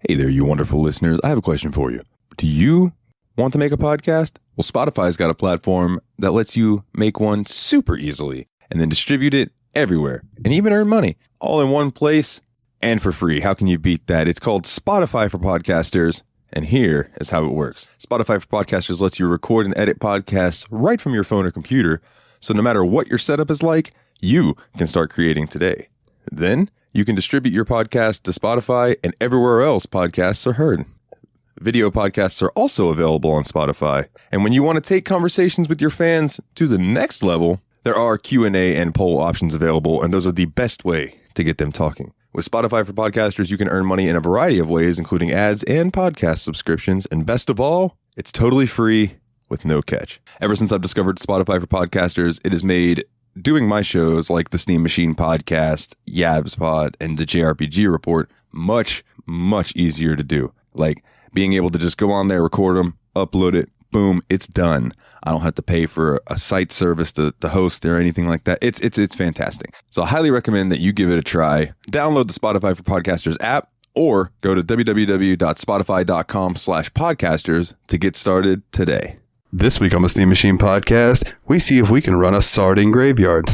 Hey there, you wonderful listeners. I have a question for you. Do you want to make a podcast? Well, Spotify's got a platform that lets you make one super easily and then distribute it everywhere and even earn money all in one place and for free. How can you beat that? It's called Spotify for Podcasters. And here is how it works. Spotify for Podcasters lets you record and edit podcasts right from your phone or computer. So no matter what your setup is like, you can start creating today. Then you can distribute your podcast to Spotify and everywhere else podcasts are heard. Video podcasts are also available on Spotify. And when you want to take conversations with your fans to the next level, there are Q&A and poll options available, and those are the best way to get them talking. With Spotify for Podcasters, you can earn money in a variety of ways, including ads and podcast subscriptions. And best of all, it's totally free with no catch. Ever since I've discovered Spotify for Podcasters, it has made doing my shows like the Steam Machine Podcast, Yabs Pod, and the JRPG Report much, much easier to do. Like being able to just go on there, record them, upload it, boom, it's done. I don't have to pay for a site service to host or anything like that. It's fantastic. So I highly recommend that you give it a try. Download the Spotify for Podcasters app or go to www.spotify.com/podcasters to get started today. This week on the Steam Machine Podcast, we see if we can run a sardine graveyard.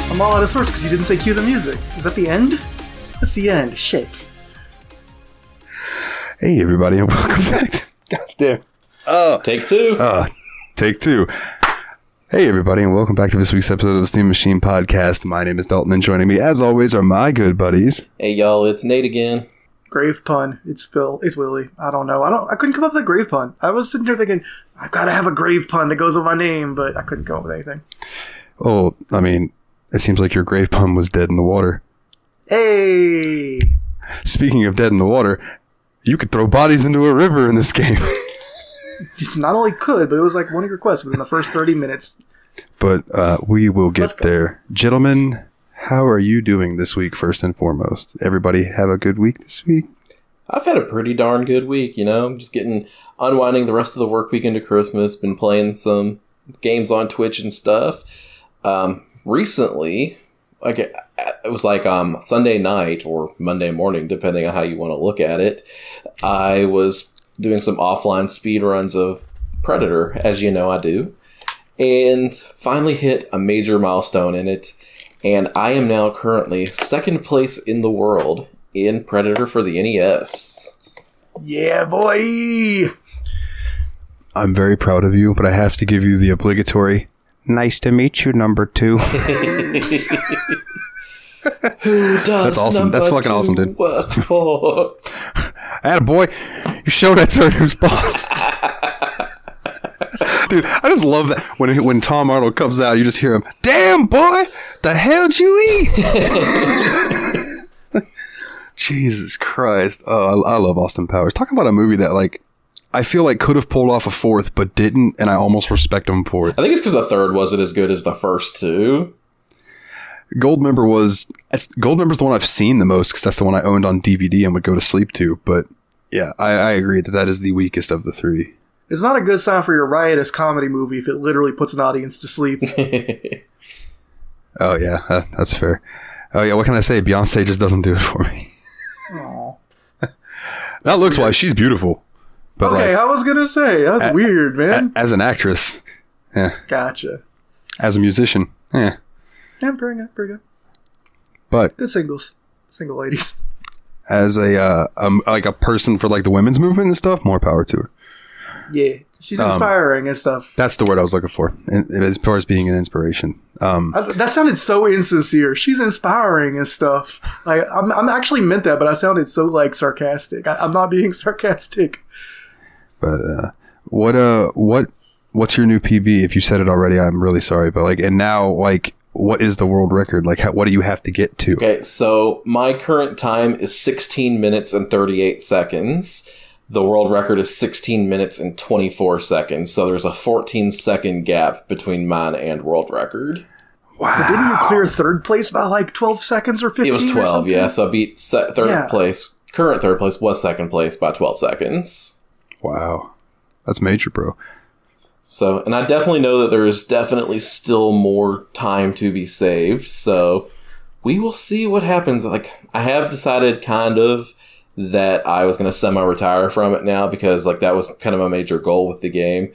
I'm all out of sorts because you didn't say cue the music. Is that the end? That's the end. Shit. Hey, everybody, and welcome back. God damn. Take two. Take two. Hey, everybody, and welcome back to this week's episode of the Steam Machine Podcast. My name is Dalton, and joining me, as always, are my good buddies. Hey, y'all, it's Nate again. Grave pun. It's Phil. It's Willie. I don't know. I couldn't come up with a grave pun. I was sitting there thinking, I've got to have a grave pun that goes with my name, but I couldn't come up with anything. Oh, I mean, it seems like your grave pun was dead in the water. Hey! Speaking of dead in the water, you could throw bodies into a river in this game. Not only could, but it was like one of your quests within the first 30 minutes. But we will get there. Gentlemen, how are you doing this week, first and foremost? Everybody have a good week this week? I've had a pretty darn good week, you know? Just unwinding the rest of the work week into Christmas. Been playing some games on Twitch and stuff. Recently, like it was like Sunday night or Monday morning, depending on how you want to look at it, I was doing some offline speed runs of Predator, as you know I do, and finally hit a major milestone in it, and I am now currently second place in the world in Predator for the NES. Yeah, boy! I'm very proud of you, but I have to give you the obligatory nice to meet you, number 2. Who does That's awesome. That's fucking awesome, dude. Work for? Attaboy, you showed that turn who's boss. Dude, I just love that when Tom Arnold comes out, you just hear him, damn boy, the hell'd you eat? Jesus Christ. Oh, I love Austin Powers. Talk about a movie that, like, I feel like could have pulled off a fourth, but didn't, and I almost respect him for it. I think it's because the third wasn't as good as the first two. Goldmember's the one I've seen the most, because that's the one I owned on DVD and would go to sleep to, but yeah, I agree that is the weakest of the three. It's not a good sign for your riotous comedy movie if it literally puts an audience to sleep. Oh yeah, that's fair. Oh yeah, what can I say? Beyonce just doesn't do it for me. Aww. That looks why she's beautiful. But okay, like, I was gonna say, that's weird, man. As an actress, yeah. Gotcha. As a musician, yeah. Yeah, pretty good. But good single ladies. As a like a person for like the women's movement and stuff, more power to her. Yeah, She's inspiring and stuff. That's the word I was looking for, as far as being an inspiration. That sounded so insincere. She's inspiring and stuff. I'm actually meant that, but I sounded so like sarcastic. I'm not being sarcastic. But what's your new PB? If you said it already, I'm really sorry. But like, and now like, what is the world record? Like, what do you have to get to? Okay, so my current time is 16 minutes and 38 seconds. The world record is 16 minutes and 24 seconds. So there's a 14-second gap between mine and world record. Wow. But didn't you clear third place by like 12 seconds or 15? It was 12, yeah. So I beat third place. Current third place was second place by 12 seconds. Wow. That's major, bro. So, and I definitely know that there is definitely still more time to be saved. So we will see what happens. Like, I have decided kind of that I was going to semi-retire from it now because like that was kind of my major goal with the game.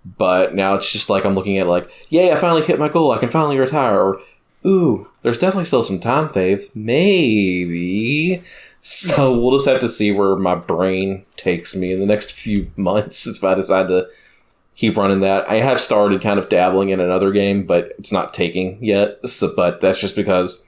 But now it's just like I'm looking at like, yay, I finally hit my goal. I can finally retire. Or, ooh, there's definitely still some time saves. Maybe. So we'll just have to see where my brain takes me in the next few months if I decide to keep running that. I have started kind of dabbling in another game, but it's not taking yet. So, but that's just because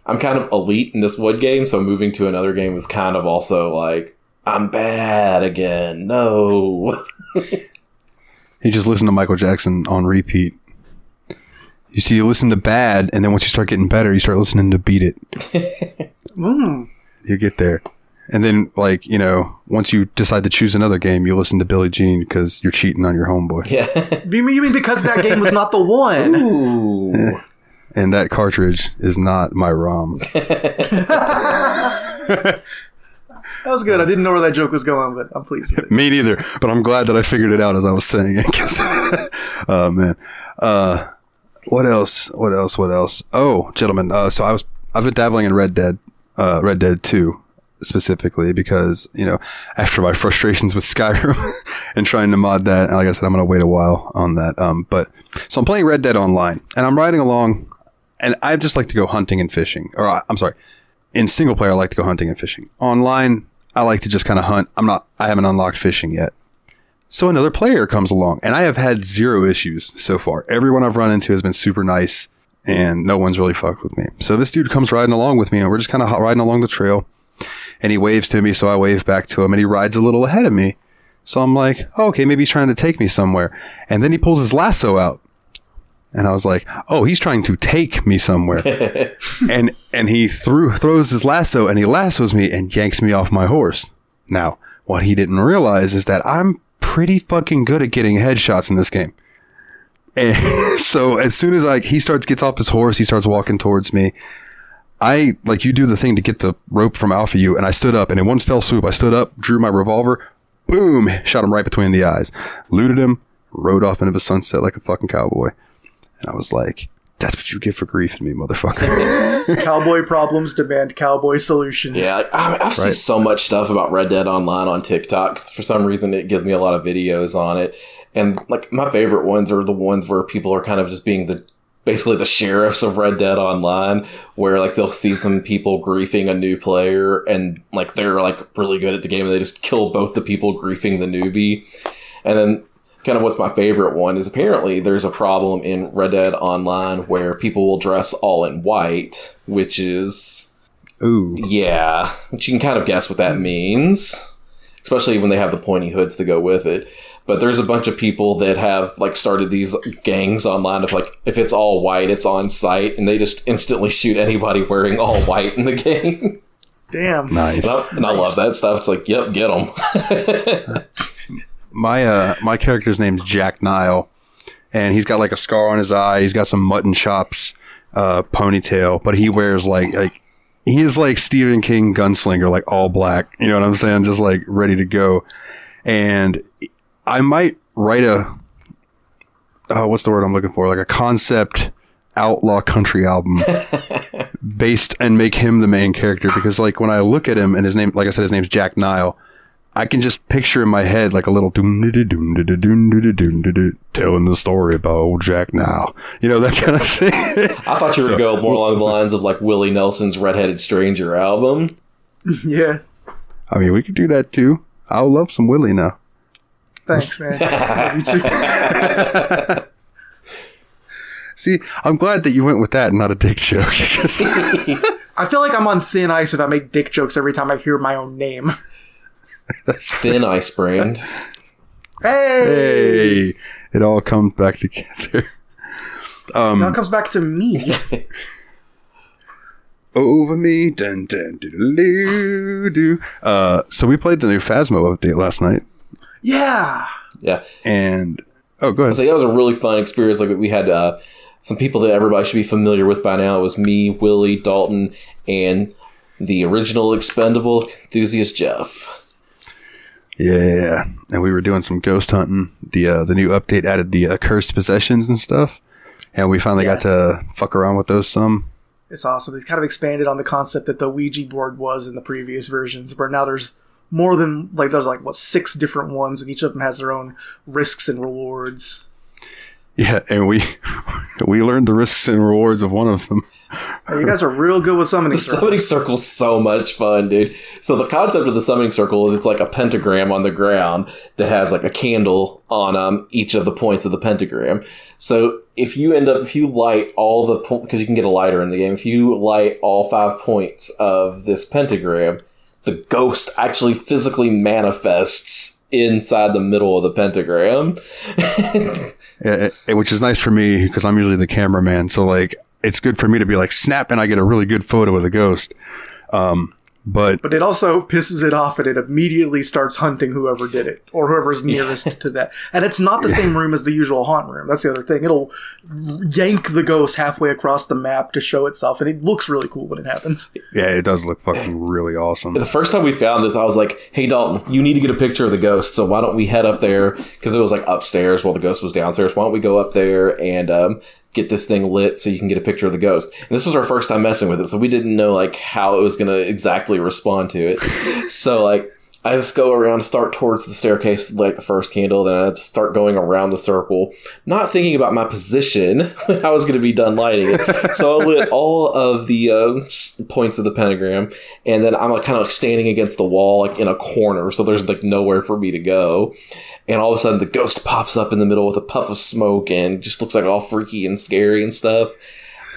I'm kind of elite in this wood game, so moving to another game is kind of also like, I'm bad again. No. You just listen to Michael Jackson on repeat. You see, you listen to bad, and then once you start getting better, you start listening to beat it. You get there. And then, like, you know, once you decide to choose another game, you listen to Billie Jean because you're cheating on your homeboy. Yeah. You mean because that game was not the one? Ooh. Yeah. And that cartridge is not my ROM. That was good. I didn't know where that joke was going, but I'm pleased with it. Me neither, but I'm glad that I figured it out as I was saying it. Oh, man. What else? Oh, gentlemen. So I've been dabbling in Red Dead 2 specifically because, you know, after my frustrations with Skyrim and trying to mod that, and like I said, I'm going to wait a while on that. But so I'm playing Red Dead Online and I'm riding along and I just like to go hunting and fishing. Or I'm sorry. In single player, I like to go hunting and fishing. Online, I like to just kind of hunt. I haven't unlocked fishing yet. So another player comes along and I have had zero issues so far. Everyone I've run into has been super nice and no one's really fucked with me. So this dude comes riding along with me and we're just kind of riding along the trail and he waves to me. So I wave back to him and he rides a little ahead of me. So I'm like, oh, okay, maybe he's trying to take me somewhere. And then he pulls his lasso out. And I was like, oh, he's trying to take me somewhere. and he throws his lasso and he lassos me and yanks me off my horse. Now, what he didn't realize is that I'm pretty fucking good at getting headshots in this game. And so as soon as he gets off his horse, he starts walking towards me. You do the thing to get the rope from Alpha U, and I stood up, and in one fell swoop, I stood up, drew my revolver, boom, shot him right between the eyes, looted him, rode off into the sunset like a fucking cowboy. And I was like, that's what you get for griefing me, motherfucker. Cowboy problems demand cowboy solutions. Yeah, I've seen so much stuff about Red Dead Online on TikTok. For some reason, it gives me a lot of videos on it. And like my favorite ones are the ones where people are kind of just being basically the sheriffs of Red Dead Online, where like they'll see some people griefing a new player and like they're like really good at the game and they just kill both the people griefing the newbie. And then kind of what's my favorite one is apparently there's a problem in Red Dead Online where people will dress all in white, which is... Ooh. Yeah, which you can kind of guess what that means, especially when they have the pointy hoods to go with it. But there's a bunch of people that have like started these gangs online of like, if it's all white, it's on site, and they just instantly shoot anybody wearing all white in the game. Damn. Nice. And I love that stuff. It's like, yep, get them. My character's name's Jack Nile, and he's got like a scar on his eye. He's got some mutton chops, ponytail, but he wears like he is like Stephen King gunslinger, like all black. You know what I'm saying? Just like ready to go. And I might write what's the word I'm looking for? Like a concept outlaw country album based and make him the main character, because like when I look at him and his name, like I said, his name's Jack Nile, I can just picture in my head like a little telling the story about old Jack Nile. You know, that kind of thing. I thought you were going more along the lines of like Willie Nelson's Redheaded Stranger album. Yeah. I mean, we could do that too. I love some Willie now. Thanks, man. Love you too. See, I'm glad that you went with that and not a dick joke. I feel like I'm on thin ice if I make dick jokes every time I hear my own name. That's Thin ice brand. Hey! It all comes back together. Now it comes back to me. Over me, dun dun doo doo. So we played the new Phasmo update last night, Yeah. Yeah. and go ahead. So yeah, it was a really fun experience. Like we had some people that everybody should be familiar with by now. It was me, Willie, Dalton, and the original expendable enthusiast Jeff. Yeah, and we were doing some ghost hunting. The new update added the cursed possessions and stuff, and we finally got to fuck around with those some. It's awesome. He's kind of expanded on the concept that the Ouija board was in the previous versions, but now there's more than, like, there's like, what, 6 different ones, and each of them has their own risks and rewards. Yeah, and we learned the risks and rewards of one of them. Hey, you guys are real good with summoning The circles. summoning circle's so much fun, dude. So the concept of the summoning circle is it's like a pentagram on the ground that has like a candle on each of the points of the pentagram. So if you light all the because you can get a lighter in the game, if you light all 5 points of this pentagram, the ghost actually physically manifests inside the middle of the pentagram. Which is nice for me because I'm usually the cameraman. So like, it's good for me to be like snap, and I get a really good photo of the ghost. But it also pisses it off, and it immediately starts hunting whoever did it, or whoever's nearest to that. And it's not the same room as the usual haunt room. That's the other thing. It'll yank the ghost halfway across the map to show itself, and it looks really cool when it happens. yeah, it does look fucking really awesome. The first time we found this, I was like, hey, Dalton, you need to get a picture of the ghost. So why don't we head up there? Because it was like upstairs while the ghost was downstairs. Why don't we go up there and get this thing lit so you can get a picture of the ghost? And this was our first time messing with it, so we didn't know like how it was going to exactly respond to it. So like I just go around, start towards the staircase, light the first candle, then I start going around the circle, not thinking about my position when I was going to be done lighting it. So I lit all of the points of the pentagram, and then I'm like kind of like standing against the wall, like in a corner, so there's like nowhere for me to go. And all of a sudden, the ghost pops up in the middle with a puff of smoke and just looks like all freaky and scary and stuff.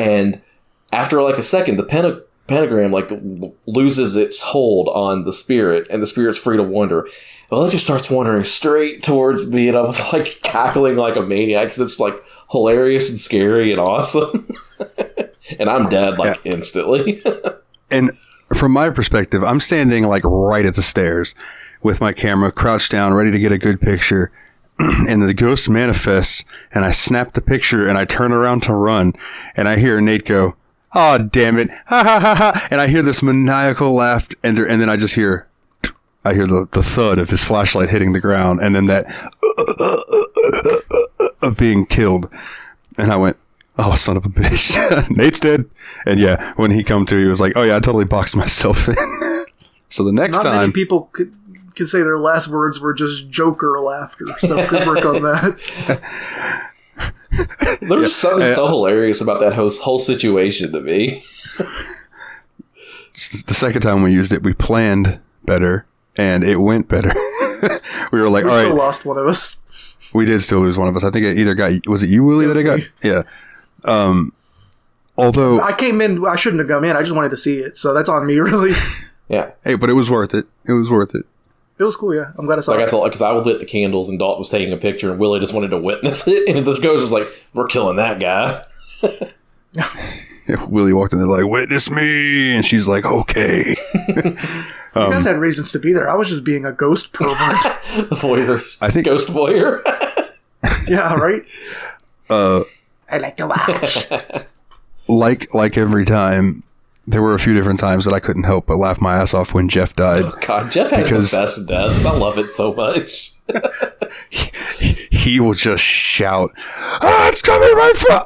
And after like a second, the pentagram like loses its hold on the spirit, and the spirit's free to wander. Well, it just starts wandering straight towards me, and I'm like cackling like a maniac because it's like hilarious and scary and awesome. And I'm dead like instantly. And from my perspective, I'm standing like right at the stairs with my camera crouched down, ready to get a good picture. And the ghost manifests, and I snap the picture, and I turn around to run, and I hear Nate go, "Oh, damn it. Ha ha ha ha." And I hear this maniacal laugh, and then I just hear the thud of his flashlight hitting the ground, and then that of being killed. And I went, "Oh, son of a bitch." Nate's dead. And yeah, when he come to, he was like, "Oh yeah, I totally boxed myself in." So the next Not time, many people could say their last words were just Joker laughter, so good work on that. There's something so hilarious about that whole situation to me. the second time we used it, we planned better, and it went better. We were like, We all still right. lost one of us. We did still lose one of us. I think it either got, was it you, Willie, that I got? me. Yeah. Although, I came in, I shouldn't have come in, I just wanted to see it, so that's on me, really. Yeah. hey, but it was worth it. It was worth it. It was cool, yeah. I'm glad I saw Like it. because I lit the candles and Dalton was taking a picture and Willie just wanted to witness it, and this ghost was like, "We're killing that guy." Willie walked in there like, "Witness me," and she's like, "Okay." You guys had reasons to be there. I was just being a ghost pervert. The voyeur. I think Ghost voyeur. Yeah, right? I like to watch. like every time, there were a few different times that I couldn't help but laugh my ass off when Jeff died. God, Jeff has Because- the best deaths. I love it so much. He will just shout, "Ah, it's coming right from,"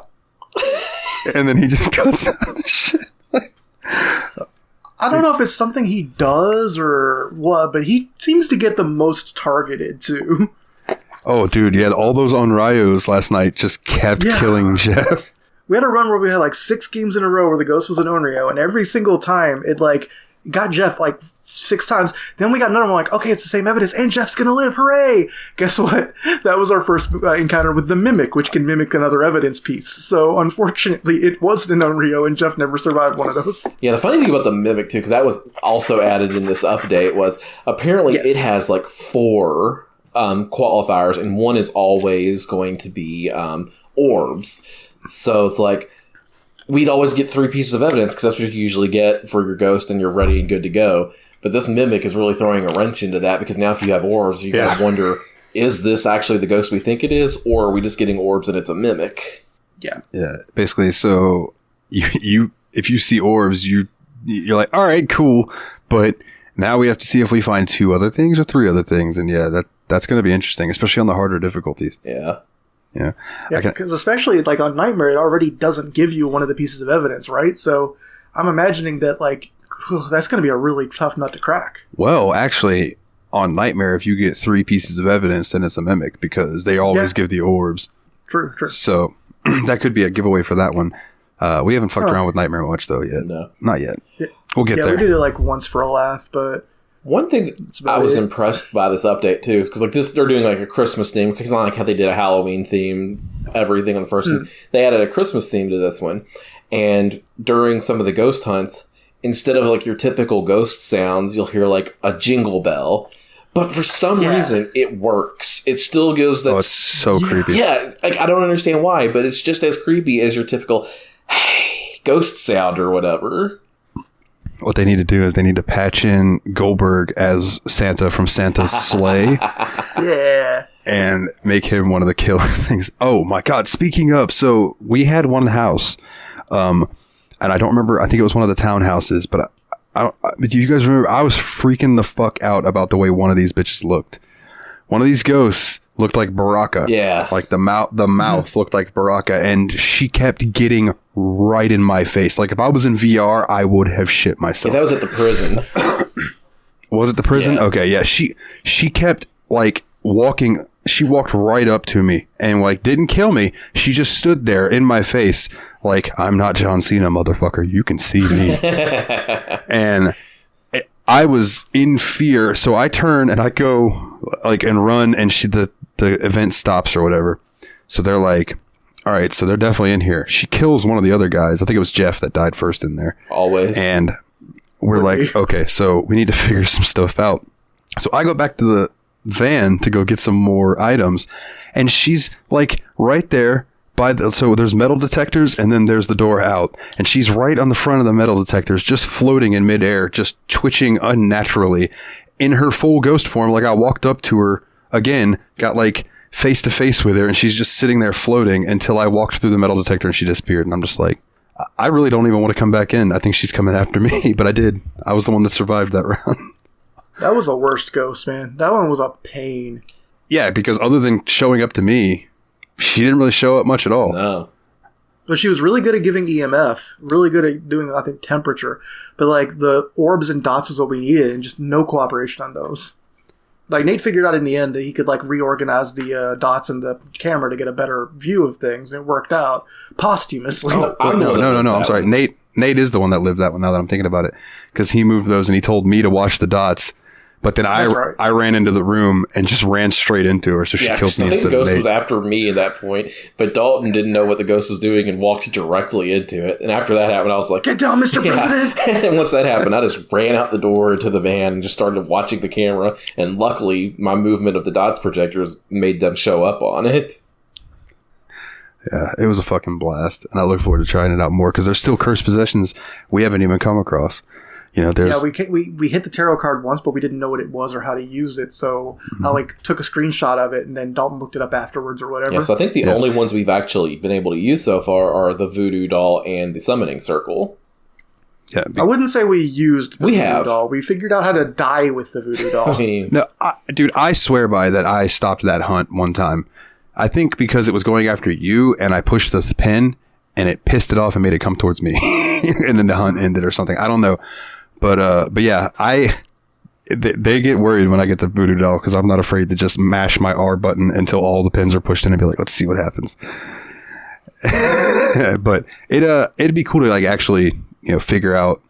and then he just cuts out the shit. I don't know if it's something he does or what, but he seems to get the most targeted, too. Oh, dude, yeah, all those Onryos last night just kept killing Jeff. We had a run where we had like 6 games in a row where the ghost was an Onryo, and every single time it like got Jeff like 6 times. Then we got another one, like, okay, it's the same evidence, and Jeff's gonna live, hooray! Guess what? That was our first encounter with the mimic, which can mimic another evidence piece. So, unfortunately, it was the known Rio, and Jeff never survived one of those. Yeah, the funny thing about the mimic, too, because that was also added in this update, was apparently it has, like, 4 qualifiers, and one is always going to be orbs. So it's like, we'd always get 3 pieces of evidence, because that's what you usually get for your ghost, and you're ready and good to go. But this mimic is really throwing a wrench into that, because now if you have orbs, you gotta wonder, is this actually the ghost we think it is, or are we just getting orbs and it's a mimic? Yeah. Yeah, basically, so you if you see orbs, you're like, all right, cool, but now we have to see if we find 2 other things or 3 other things, and that's going to be interesting, especially on the harder difficulties. Yeah. Yeah, because especially like on Nightmare, it already doesn't give you one of the pieces of evidence, right? So I'm imagining that like that's going to be a really tough nut to crack. Well, actually, on Nightmare, if you get 3 pieces of evidence, then it's a mimic, because they always give the orbs. True. So that could be a giveaway for that one. We haven't fucked around with Nightmare much though yet. No, not yet. Yeah. We'll get there. We did it like once for a laugh, but one thing I was impressed by this update too is because like they're doing like a Christmas theme, because it's not like how they did a Halloween theme, everything on the first one. They added a Christmas theme to this one, and during some of the ghost hunts, instead of like your typical ghost sounds, you'll hear like a jingle bell. But for some reason, it works. It still gives that. Oh, it's so creepy. Yeah, like I don't understand why, but it's just as creepy as your typical "hey" ghost sound or whatever. What they need to do is they need to patch in Goldberg as Santa from Santa's Sleigh. Yeah. And make him one of the killer things. Oh my God. Speaking of, so we had one house, and I don't remember, I think it was one of the townhouses, but do you guys remember? I was freaking the fuck out about the way one of these bitches looked. One of these ghosts looked like Baraka. Yeah. Like the mouth looked like Baraka, and she kept getting right in my face. Like if I was in VR, I would have shit myself. Yeah, that was at the prison. Was it the prison? Yeah. Okay, yeah. She kept like walking. She walked right up to me and like didn't kill me. She just stood there in my face like, I'm not John Cena, motherfucker. You can see me. And I was in fear, so I turn and I go like and run, and the event stops or whatever. So they're like, all right, so they're definitely in here. She kills one of the other guys. I think it was Jeff that died first in there. Always. And we're like, okay, so we need to figure some stuff out. So I go back to the van to go get some more items, and she's like right there so there's metal detectors, and then there's the door out, and she's right on the front of the metal detectors, just floating in midair, just twitching unnaturally in her full ghost form. Like I walked up to her again, got like face to face with her, and she's just sitting there floating until I walked through the metal detector and she disappeared. And I'm just like, I really don't even want to come back in. I think she's coming after me, but I did. I was the one that survived that round. That was the worst ghost, man. That one was a pain. Yeah, because other than showing up to me, she didn't really show up much at all. No. But she was really good at giving EMF, really good at doing, I think, temperature. But, like, the orbs and dots was what we needed, and just no cooperation on those. Like, Nate figured out in the end that he could, like, reorganize the dots in the camera to get a better view of things, and it worked out posthumously. No, I'm sorry. Nate is the one that lived that one, now that I'm thinking about it. Because he moved those, and he told me to watch the dots. But then I ran into the room and just ran straight into her, so she killed me instead of Nate. I think the ghost was after me at that point, but Dalton didn't know what the ghost was doing and walked directly into it. And after that happened, I was like, "Get down, Mr. President!" And once that happened, I just ran out the door to the van and just started watching the camera. And luckily, my movement of the dots projectors made them show up on it. Yeah, it was a fucking blast, and I look forward to trying it out more, because there's still cursed possessions we haven't even come across. You know, we hit the tarot card once, but we didn't know what it was or how to use it. So I like took a screenshot of it, and then Dalton looked it up afterwards or whatever. Yeah, so I think the only ones we've actually been able to use so far are the voodoo doll and the summoning circle. Yeah, I wouldn't say we used the voodoo doll. We figured out how to die with the voodoo doll. No, dude, I swear by that. I stopped that hunt one time. I think because it was going after you, and I pushed the pin, and it pissed it off and made it come towards me, and then the hunt ended or something. I don't know. But yeah, they get worried when I get the voodoo doll, because I'm not afraid to just mash my R button until all the pins are pushed in and be like, let's see what happens. But it'd be cool to like actually, figure out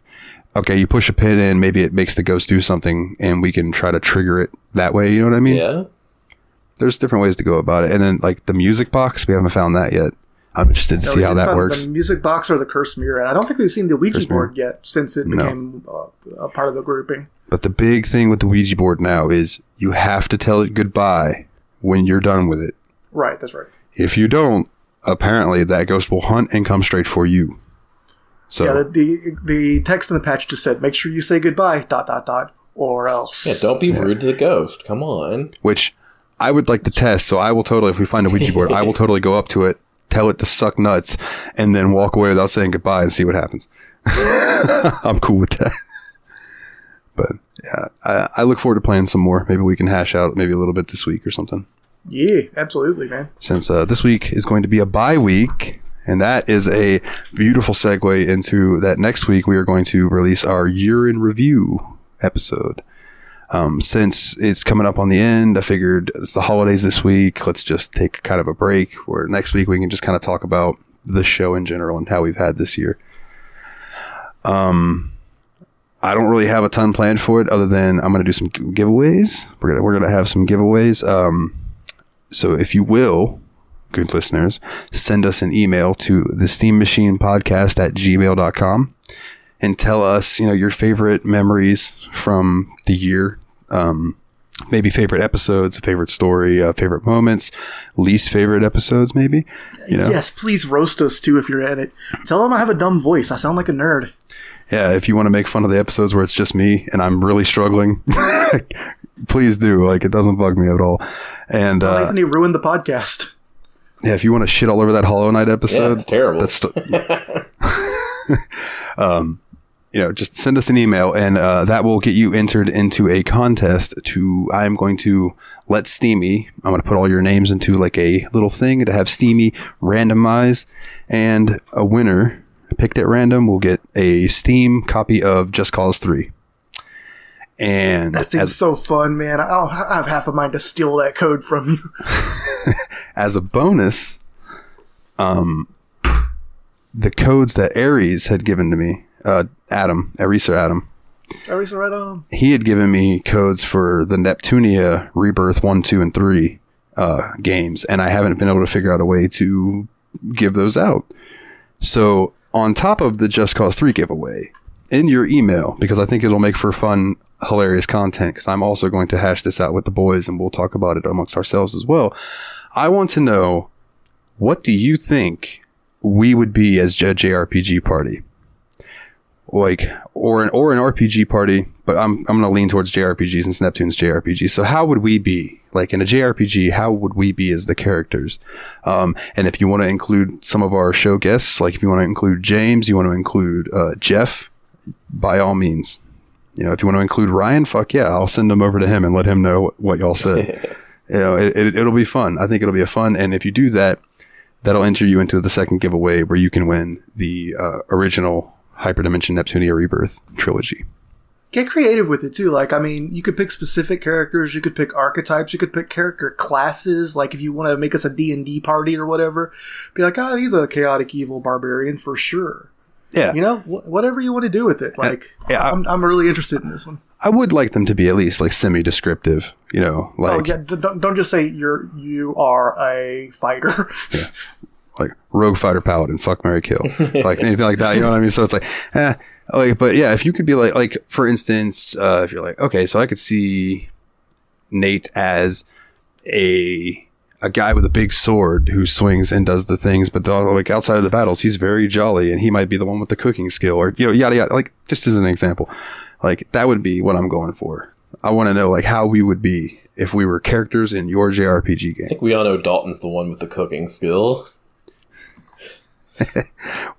okay, you push a pin in, maybe it makes the ghost do something, and we can try to trigger it that way. You know what I mean? Yeah. There's different ways to go about it. And then, like, the music box, we haven't found that yet. I'm interested to see how that works. The music box or the cursed mirror. And I don't think we've seen the Ouija board yet since it became a part of the grouping. But the big thing with the Ouija board now is you have to tell it goodbye when you're done with it. Right, that's right. If you don't, apparently that ghost will hunt and come straight for you. So yeah, the text in the patch just said, make sure you say goodbye, ... or else. Yeah, don't be rude to the ghost. Come on. Which I would like to test, so I will totally, if we find a Ouija board, I will totally go up to it, tell it to suck nuts, and then walk away without saying goodbye and see what happens. I'm cool with that. But yeah, I look forward to playing some more. Maybe we can hash out maybe a little bit this week or something. Yeah, absolutely, man. Since this week is going to be a bye week, and that is a beautiful segue into that next week we are going to release our year in review episode. Since it's coming up on the end, I figured it's the holidays this week. Let's just take kind of a break where next week we can just kind of talk about the show in general and how we've had this year. I don't really have a ton planned for it other than I'm going to do some giveaways. We're going to have some giveaways. So if you will, good listeners, send us an email to thesteammachinepodcast@gmail.com and tell us, your favorite memories from the year. Maybe favorite episodes, favorite story, favorite moments, least favorite episodes, maybe. Yes, please roast us too if you're at it. Tell them I have a dumb voice. I sound like a nerd. Yeah, if you want to make fun of the episodes where it's just me and I'm really struggling, please do. Like, it doesn't bug me at all. And Anthony ruined the podcast. Yeah, if you want to shit all over that Hollow Knight episode, it's terrible. That's just send us an email, and that will get you entered into a contest. I'm going to let Steamy. I'm going to put all your names into like a little thing to have Steamy randomize, and a winner picked at random will get a Steam copy of Just Cause 3. And that seems so fun, man. I have half a mind to steal that code from you. As a bonus, the codes that Ares had given to me, Eraser Adam, he had given me codes for the Neptunia Rebirth 1, 2, and 3 games, and I haven't been able to figure out a way to give those out. So on top of the Just Cause 3 giveaway, in your email, because I think it'll make for fun, hilarious content, because I'm also going to hash this out with the boys and we'll talk about it amongst ourselves as well. I want to know, what do you think we would be as a JRPG party? Like, or an RPG party, but I'm going to lean towards JRPG since Neptune's JRPG. So how would we be? Like, in a JRPG, how would we be as the characters? And if you want to include some of our show guests, like if you want to include James, you want to include Jeff, by all means. If you want to include Ryan, fuck yeah, I'll send him over to him and let him know what y'all said. It'll be fun. I think it'll be a fun. And if you do that, that'll enter you into the second giveaway where you can win the original Hyperdimension Neptunia Rebirth trilogy. Get creative with it too. Like, I mean, you could pick specific characters, you could pick archetypes, you could pick character classes. Like, if you want to make us a D&D party or whatever, be like, he's a chaotic evil barbarian for sure. Yeah. Whatever you want to do with it. Like, I'm really interested in this one. I would like them to be at least like semi-descriptive, like. Don't just say you are a fighter. Yeah. Like rogue, fighter, paladin, fuck, marry, kill, like anything like that. You know what I mean? So it's like, but yeah, if you could be like for instance, if you're like, okay, so I could see Nate as a guy with a big sword who swings and does the things, but like outside of the battles, he's very jolly, and he might be the one with the cooking skill, or yada yada. Like, just as an example, like that would be what I'm going for. I want to know like how we would be if we were characters in your JRPG game. I think we all know Dalton's the one with the cooking skill.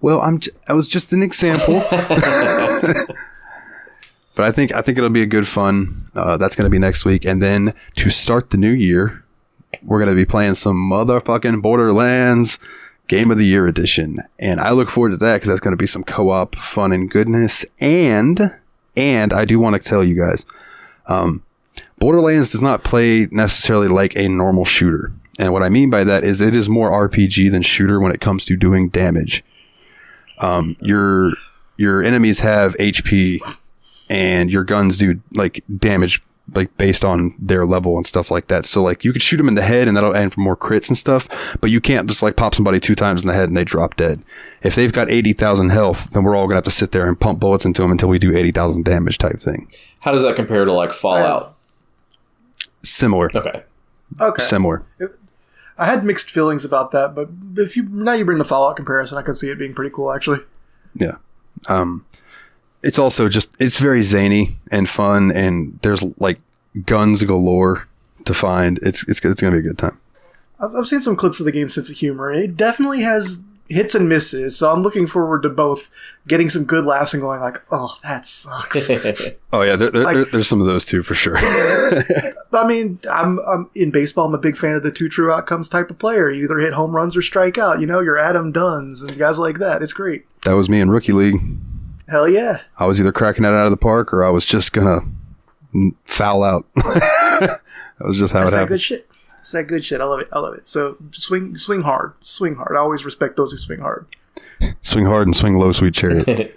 Well, I was just an example. But I think it'll be a good fun. That's going to be next week. And then to start the new year, we're going to be playing some motherfucking Borderlands Game of the Year edition. And I look forward to that because that's going to be some co-op fun and goodness. And I do want to tell you guys, Borderlands does not play necessarily like a normal shooter. And what I mean by that is it is more RPG than shooter when it comes to doing damage. Your your enemies have HP, and your guns do like damage like based on their level and stuff like that. So like you could shoot them in the head and that'll aim for more crits and stuff, but you can't just like pop somebody 2 times in the head and they drop dead. If they've got 80,000 health, then we're all gonna have to sit there and pump bullets into them until we do 80,000 damage type thing. How does that compare to like Fallout? Similar. Okay. Similar. I had mixed feelings about that, but if you bring the Fallout comparison, I can see it being pretty cool actually. Yeah. It's also just, it's very zany and fun, and there's like guns galore to find. It's going to be a good time. I've seen some clips of the game's sense of humor. It definitely has hits and misses, so I'm looking forward to both getting some good laughs and going like, oh, that sucks. Oh yeah, there's some of those too for sure. I mean, I'm in baseball, I'm a big fan of the 2 true outcomes type of player. You either hit home runs or strike out. You know, you're Adam Duns and guys like that. It's great. That was me in Rookie League. Hell yeah. I was either cracking it out of the park or I was just going to foul out. That was just how it happened. That's that good shit. It's that good shit. I love it. So swing hard. Swing hard. I always respect those who swing hard. Swing hard and swing low, sweet chariot. Is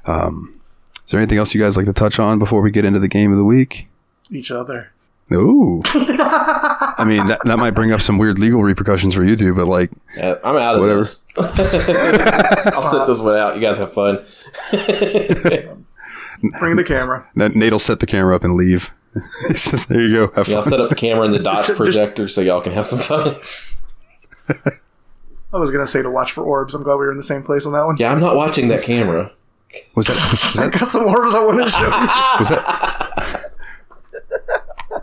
there anything else you guys like to touch on before we get into the game of the week? Each other. Ooh. I mean, that might bring up some weird legal repercussions for you two, but like... Yeah, I'm out of whatever. this. I'll sit this one out. You guys have fun. Bring the camera. Nate'll set the camera up and leave. It's just, there you go. Have fun. I'll set up the camera and the dots projector so y'all can have some fun. I was going to say to watch for orbs. I'm glad we were in the same place on that one. Yeah, I'm not watching that camera. Was I got some orbs I wanted to show you.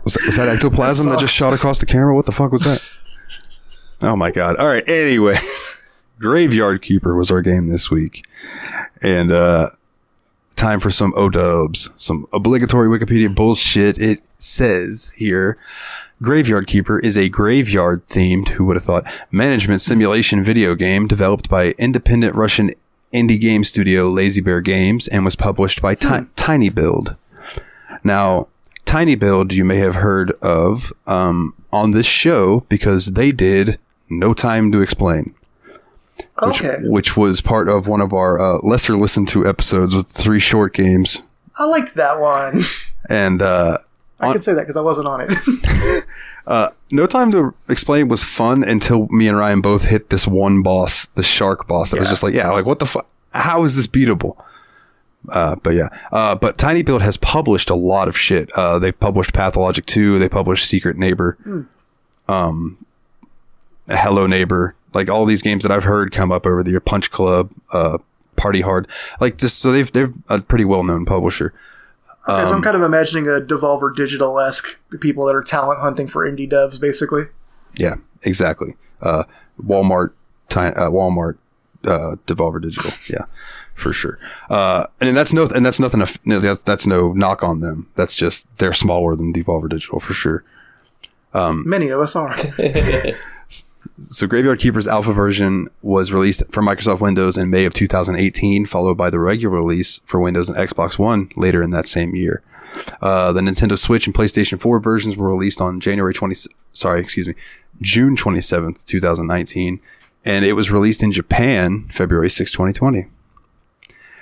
Was that ectoplasm that just shot across the camera? What the fuck was that? Oh my god. All right. Anyway, Graveyard Keeper was our game this week. And time for some O-dubs. Some obligatory Wikipedia bullshit. It says here, Graveyard Keeper is a graveyard-themed, who would have thought, management simulation video game developed by independent Russian indie game studio Lazy Bear Games and was published by Tiny Build. Now, Tiny Build you may have heard of on this show because they did No Time to Explain. Which was part of one of our lesser listened to episodes with 3 short games. I liked that one. And I can say that because I wasn't on it. No Time to Explain was fun until me and Ryan both hit this one boss, the shark boss, that was just like, like what the fuck? How is this beatable? But Tiny Build has published a lot of shit. They published Pathologic 2. They published Secret Neighbor. Hello Neighbor. Like all these games that I've heard come up over the year. Punch Club, Party Hard. Like just, so they've a pretty well-known publisher. Okay, so I'm kind of imagining a Devolver Digital-esque people that are talent hunting for indie devs, basically. Yeah, exactly. Walmart, Devolver Digital. Yeah, for sure. And that's no knock on them. That's just, they're smaller than Devolver Digital for sure. Many of us are. So Graveyard Keeper's alpha version was released for Microsoft Windows in May of 2018, followed by the regular release for Windows and Xbox One later in that same year. The Nintendo Switch and PlayStation 4 versions were released on June 27th, 2019, and it was released in Japan February 6, 2020.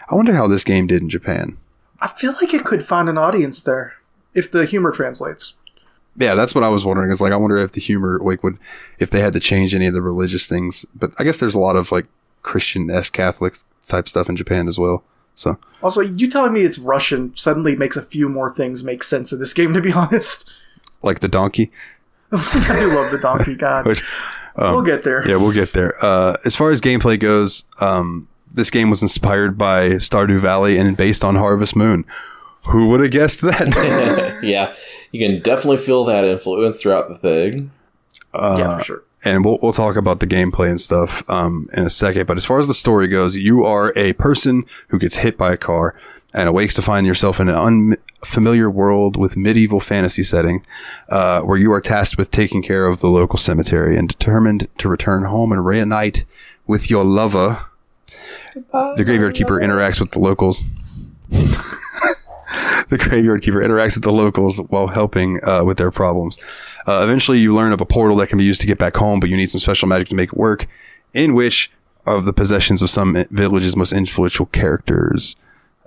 I wonder how this game did in Japan. I feel like it could find an audience there if the humor translates. Yeah, that's what I was wondering. Is like, I wonder if the humor, like, if they had to change any of the religious things. But I guess there's a lot of like Christian-esque Catholic type stuff in Japan as well. So also, you telling me it's Russian suddenly makes a few more things make sense in this game, to be honest. Like the donkey. I do love the donkey. God, we'll get there. Yeah, we'll get there. As far as gameplay goes, this game was inspired by Stardew Valley and based on Harvest Moon. Who would have guessed that? Yeah, you can definitely feel that influence throughout the thing. Yeah, for sure. And we'll talk about the gameplay and stuff in a second. But as far as the story goes, you are a person who gets hit by a car and awakes to find yourself in an unfamiliar world with medieval fantasy setting, where you are tasked with taking care of the local cemetery and determined to return home and reunite with your lover. The Graveyard Keeper interacts with the locals. The Graveyard Keeper interacts with the locals while helping with their problems. Eventually, you learn of a portal that can be used to get back home, but you need some special magic to make it work, in which of the possessions of some village's most influential characters.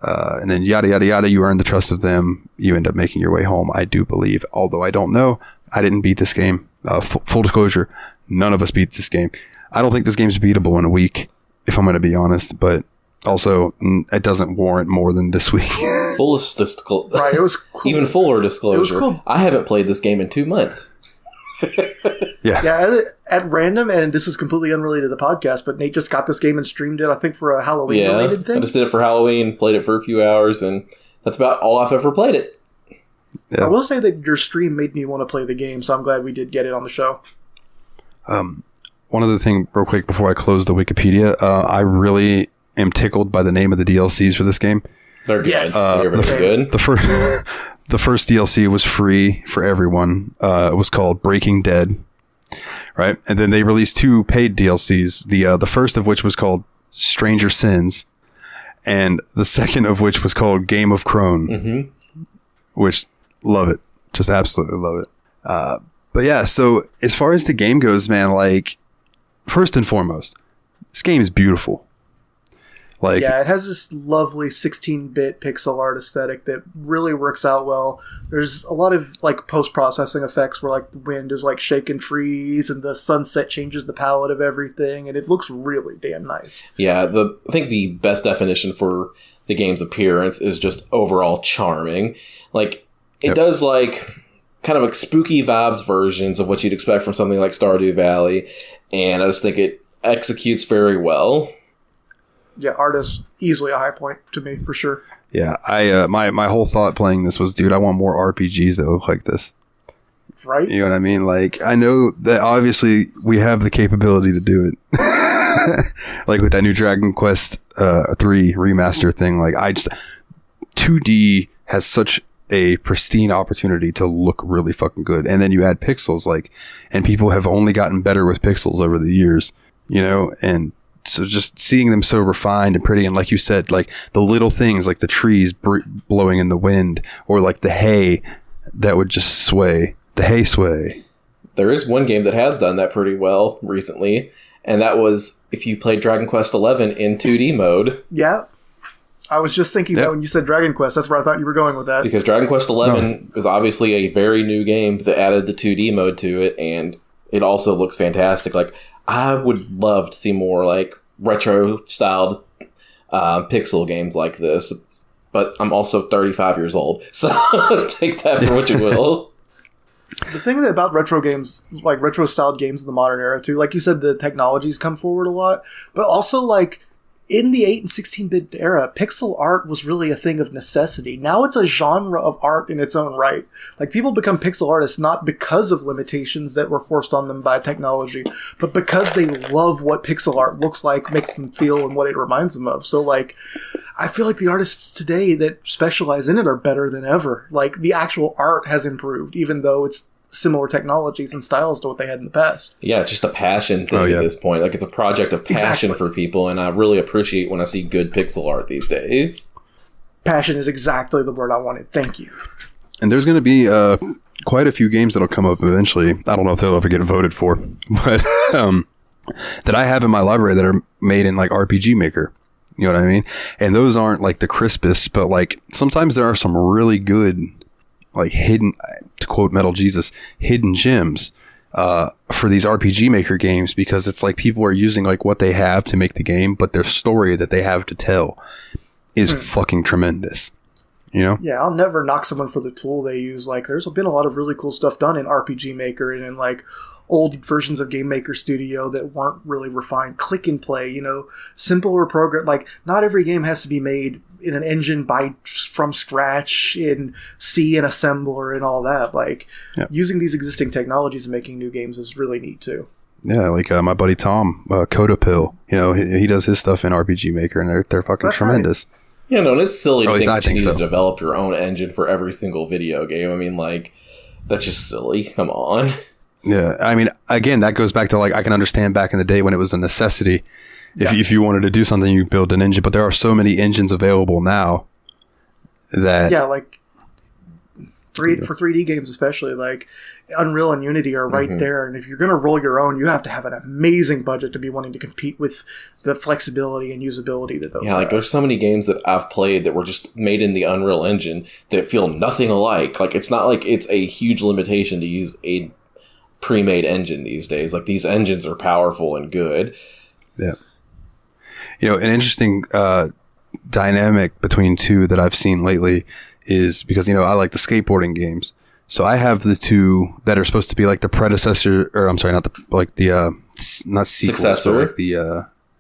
And then yada, yada, yada. You earn the trust of them. You end up making your way home, I do believe. Although I don't know. I didn't beat this game. Full disclosure, none of us beat this game. I don't think this game's beatable in a week, if I'm going to be honest. But also, it doesn't warrant more than this week. Fullest disclosure. Right, it was cool. Even fuller disclosure. It was cool. I haven't played this game in 2 months. Yeah, at random, and this is completely unrelated to the podcast, but Nate just got this game and streamed it, I think, for a Halloween-related thing. I just did it for Halloween, played it for a few hours, and that's about all I've ever played it. Yeah. I will say that your stream made me want to play the game, so I'm glad we did get it on the show. One other thing, real quick, before I close the Wikipedia, I really am tickled by the name of the DLCs for this game. They're good. Yes. They're very good. The first DLC was free for everyone. It was called Breaking Dead, right? And then they released 2 paid DLCs. The first of which was called Stranger Sins, and the second of which was called Game of Crone, which love it, just absolutely love it. But yeah, so as far as the game goes, man, like first and foremost, this game is beautiful. Like, yeah, it has this lovely 16-bit pixel art aesthetic that really works out well. There's a lot of like post-processing effects where like the wind is like shaking trees and the sunset changes the palette of everything, and it looks really damn nice. Yeah, I think the best definition for the game's appearance is just overall charming. Like, it does like kind of like spooky vibes versions of what you'd expect from something like Stardew Valley, and I just think it executes very well. Yeah, art is easily a high point to me, for sure. yeah, I my whole thought playing this was, dude, I want more RPGs that look like this. Right? You know what I mean? Like, I know that obviously we have the capability to do it. Like with that new Dragon Quest 3 remaster thing, like 2D has such a pristine opportunity to look really fucking good. And then you add pixels, like, and people have only gotten better with pixels over the years, you know, and so just seeing them so refined and pretty, and like you said, like the little things like the trees blowing in the wind, or like the hay that would just sway, the hay sway. There is one game that has done that pretty well recently, and that was if you played Dragon Quest XI in 2D mode. Yeah. I was just thinking that when you said Dragon Quest, that's where I thought you were going with that. Because Dragon Quest XI is obviously a very new game that added the 2D mode to it, and it also looks fantastic. Like, I would love to see more like retro-styled pixel games like this, but I'm also 35 years old, so take that for what you will. The thing about retro games, like retro-styled games in the modern era too, like you said, the technologies come forward a lot, but also like in the 8 and 16-bit era, pixel art was really a thing of necessity. Now it's a genre of art in its own right. Like, people become pixel artists not because of limitations that were forced on them by technology, but because they love what pixel art looks like, makes them feel, and what it reminds them of. So, like, I feel like the artists today that specialize in it are better than ever. Like, the actual art has improved, even though it's similar technologies and styles to what they had in the past. Yeah, it's just a passion thing at this point. Like, it's a project of passion for people, and I really appreciate when I see good pixel art these days. Passion is exactly the word I wanted. Thank you. And there's going to be quite a few games that'll come up eventually. I don't know if they'll ever get voted for, but that I have in my library that are made in like RPG Maker. You know what I mean? And those aren't like the crispest, but like sometimes there are some really good, like hidden, to quote Metal Jesus, hidden gems for these RPG Maker games, because it's like people are using like what they have to make the game, but their story that they have to tell is fucking tremendous. You know? Yeah, I'll never knock someone for the tool they use. Like, there's been a lot of really cool stuff done in RPG Maker and in like old versions of Game Maker Studio that weren't really refined. Click and play, you know, simpler program. Like, not every game has to be made in an engine from scratch in C and assembler and all that. Like, using these existing technologies and making new games is really neat too. Yeah, like my buddy Tom, Codapill, you know, he does his stuff in RPG Maker, and they're fucking That's tremendous. Right. Yeah, no, and it's silly to think I that you think need so. to develop your own engine for every single video game. I mean, like, that's just silly. Come on. Yeah, I mean, again, that goes back to like, I can understand back in the day when it was a necessity. If you wanted to do something, you build an engine, but there are so many engines available now that For 3D games especially, like Unreal and Unity are right there, and if you're going to roll your own, you have to have an amazing budget to be wanting to compete with the flexibility and usability that those Yeah, like have. there's so many games that I've played that were just made in the Unreal Engine that feel nothing alike. Like it's not like it's a huge limitation to use a pre-made engine these days. Like these engines are powerful and good. Yeah. An interesting dynamic between two that I've seen lately is because, I like the skateboarding games. So I have the two that are supposed to be like the predecessor, or I'm sorry, not not sequels, Successor. but like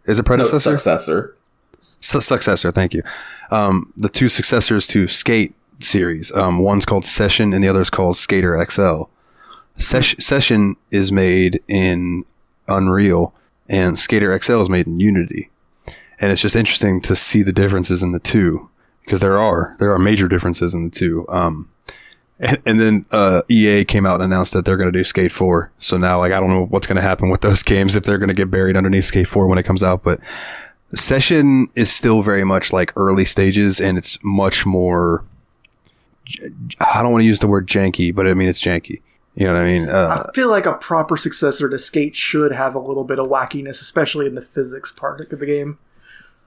is it predecessor? No, successor. Successor, thank you. The two successors to Skate series. One's called Session and the other's called Skater XL. Session is made in Unreal and Skater XL is made in Unity. And it's just interesting to see the differences in the two, because there are major differences in the two. And then EA came out and announced that they're going to do Skate 4. So now, I don't know what's going to happen with those games, if they're going to get buried underneath Skate 4 when it comes out. But Session is still very much like early stages, and it's much more, I don't want to use the word janky, but I mean, it's janky. You know what I mean? I feel like a proper successor to Skate should have a little bit of wackiness, especially in the physics part of the game.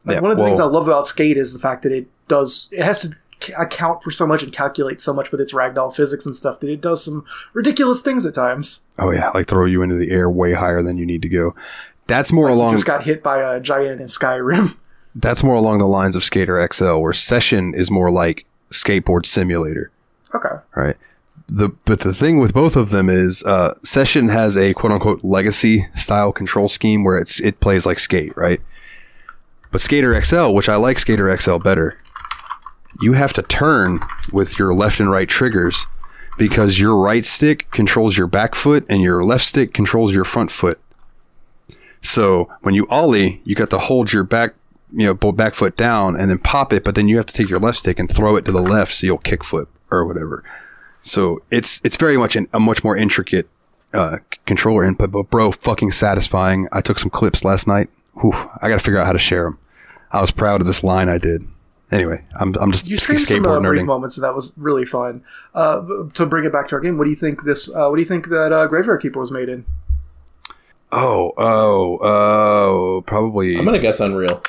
One of the things I love about Skate is the fact that it has to account for so much and calculate so much with its ragdoll physics and stuff that it does some ridiculous things at times. Oh yeah, like throw you into the air way higher than you need to go. That's more along. You just got hit by a giant in Skyrim. That's more along the lines of Skater XL, where Session is more like skateboard simulator. Okay. Right. But the thing with both of them is Session has a quote unquote legacy style control scheme where it plays like Skate, right? But Skater XL, which I like Skater XL better, you have to turn with your left and right triggers because your right stick controls your back foot and your left stick controls your front foot. So when you ollie, you got to hold your back foot down and then pop it, but then you have to take your left stick and throw it to the left so you'll kick flip or whatever. So it's very much a much more intricate controller input, but bro, fucking satisfying. I took some clips last night. Whew, I got to figure out how to share them. I was proud of this line I did. Anyway, I'm just skateboard some brief nerding. moments, and that was really fun. To bring it back to our game, what do you think that Graveyard Keeper was made in? Probably. I'm gonna guess Unreal.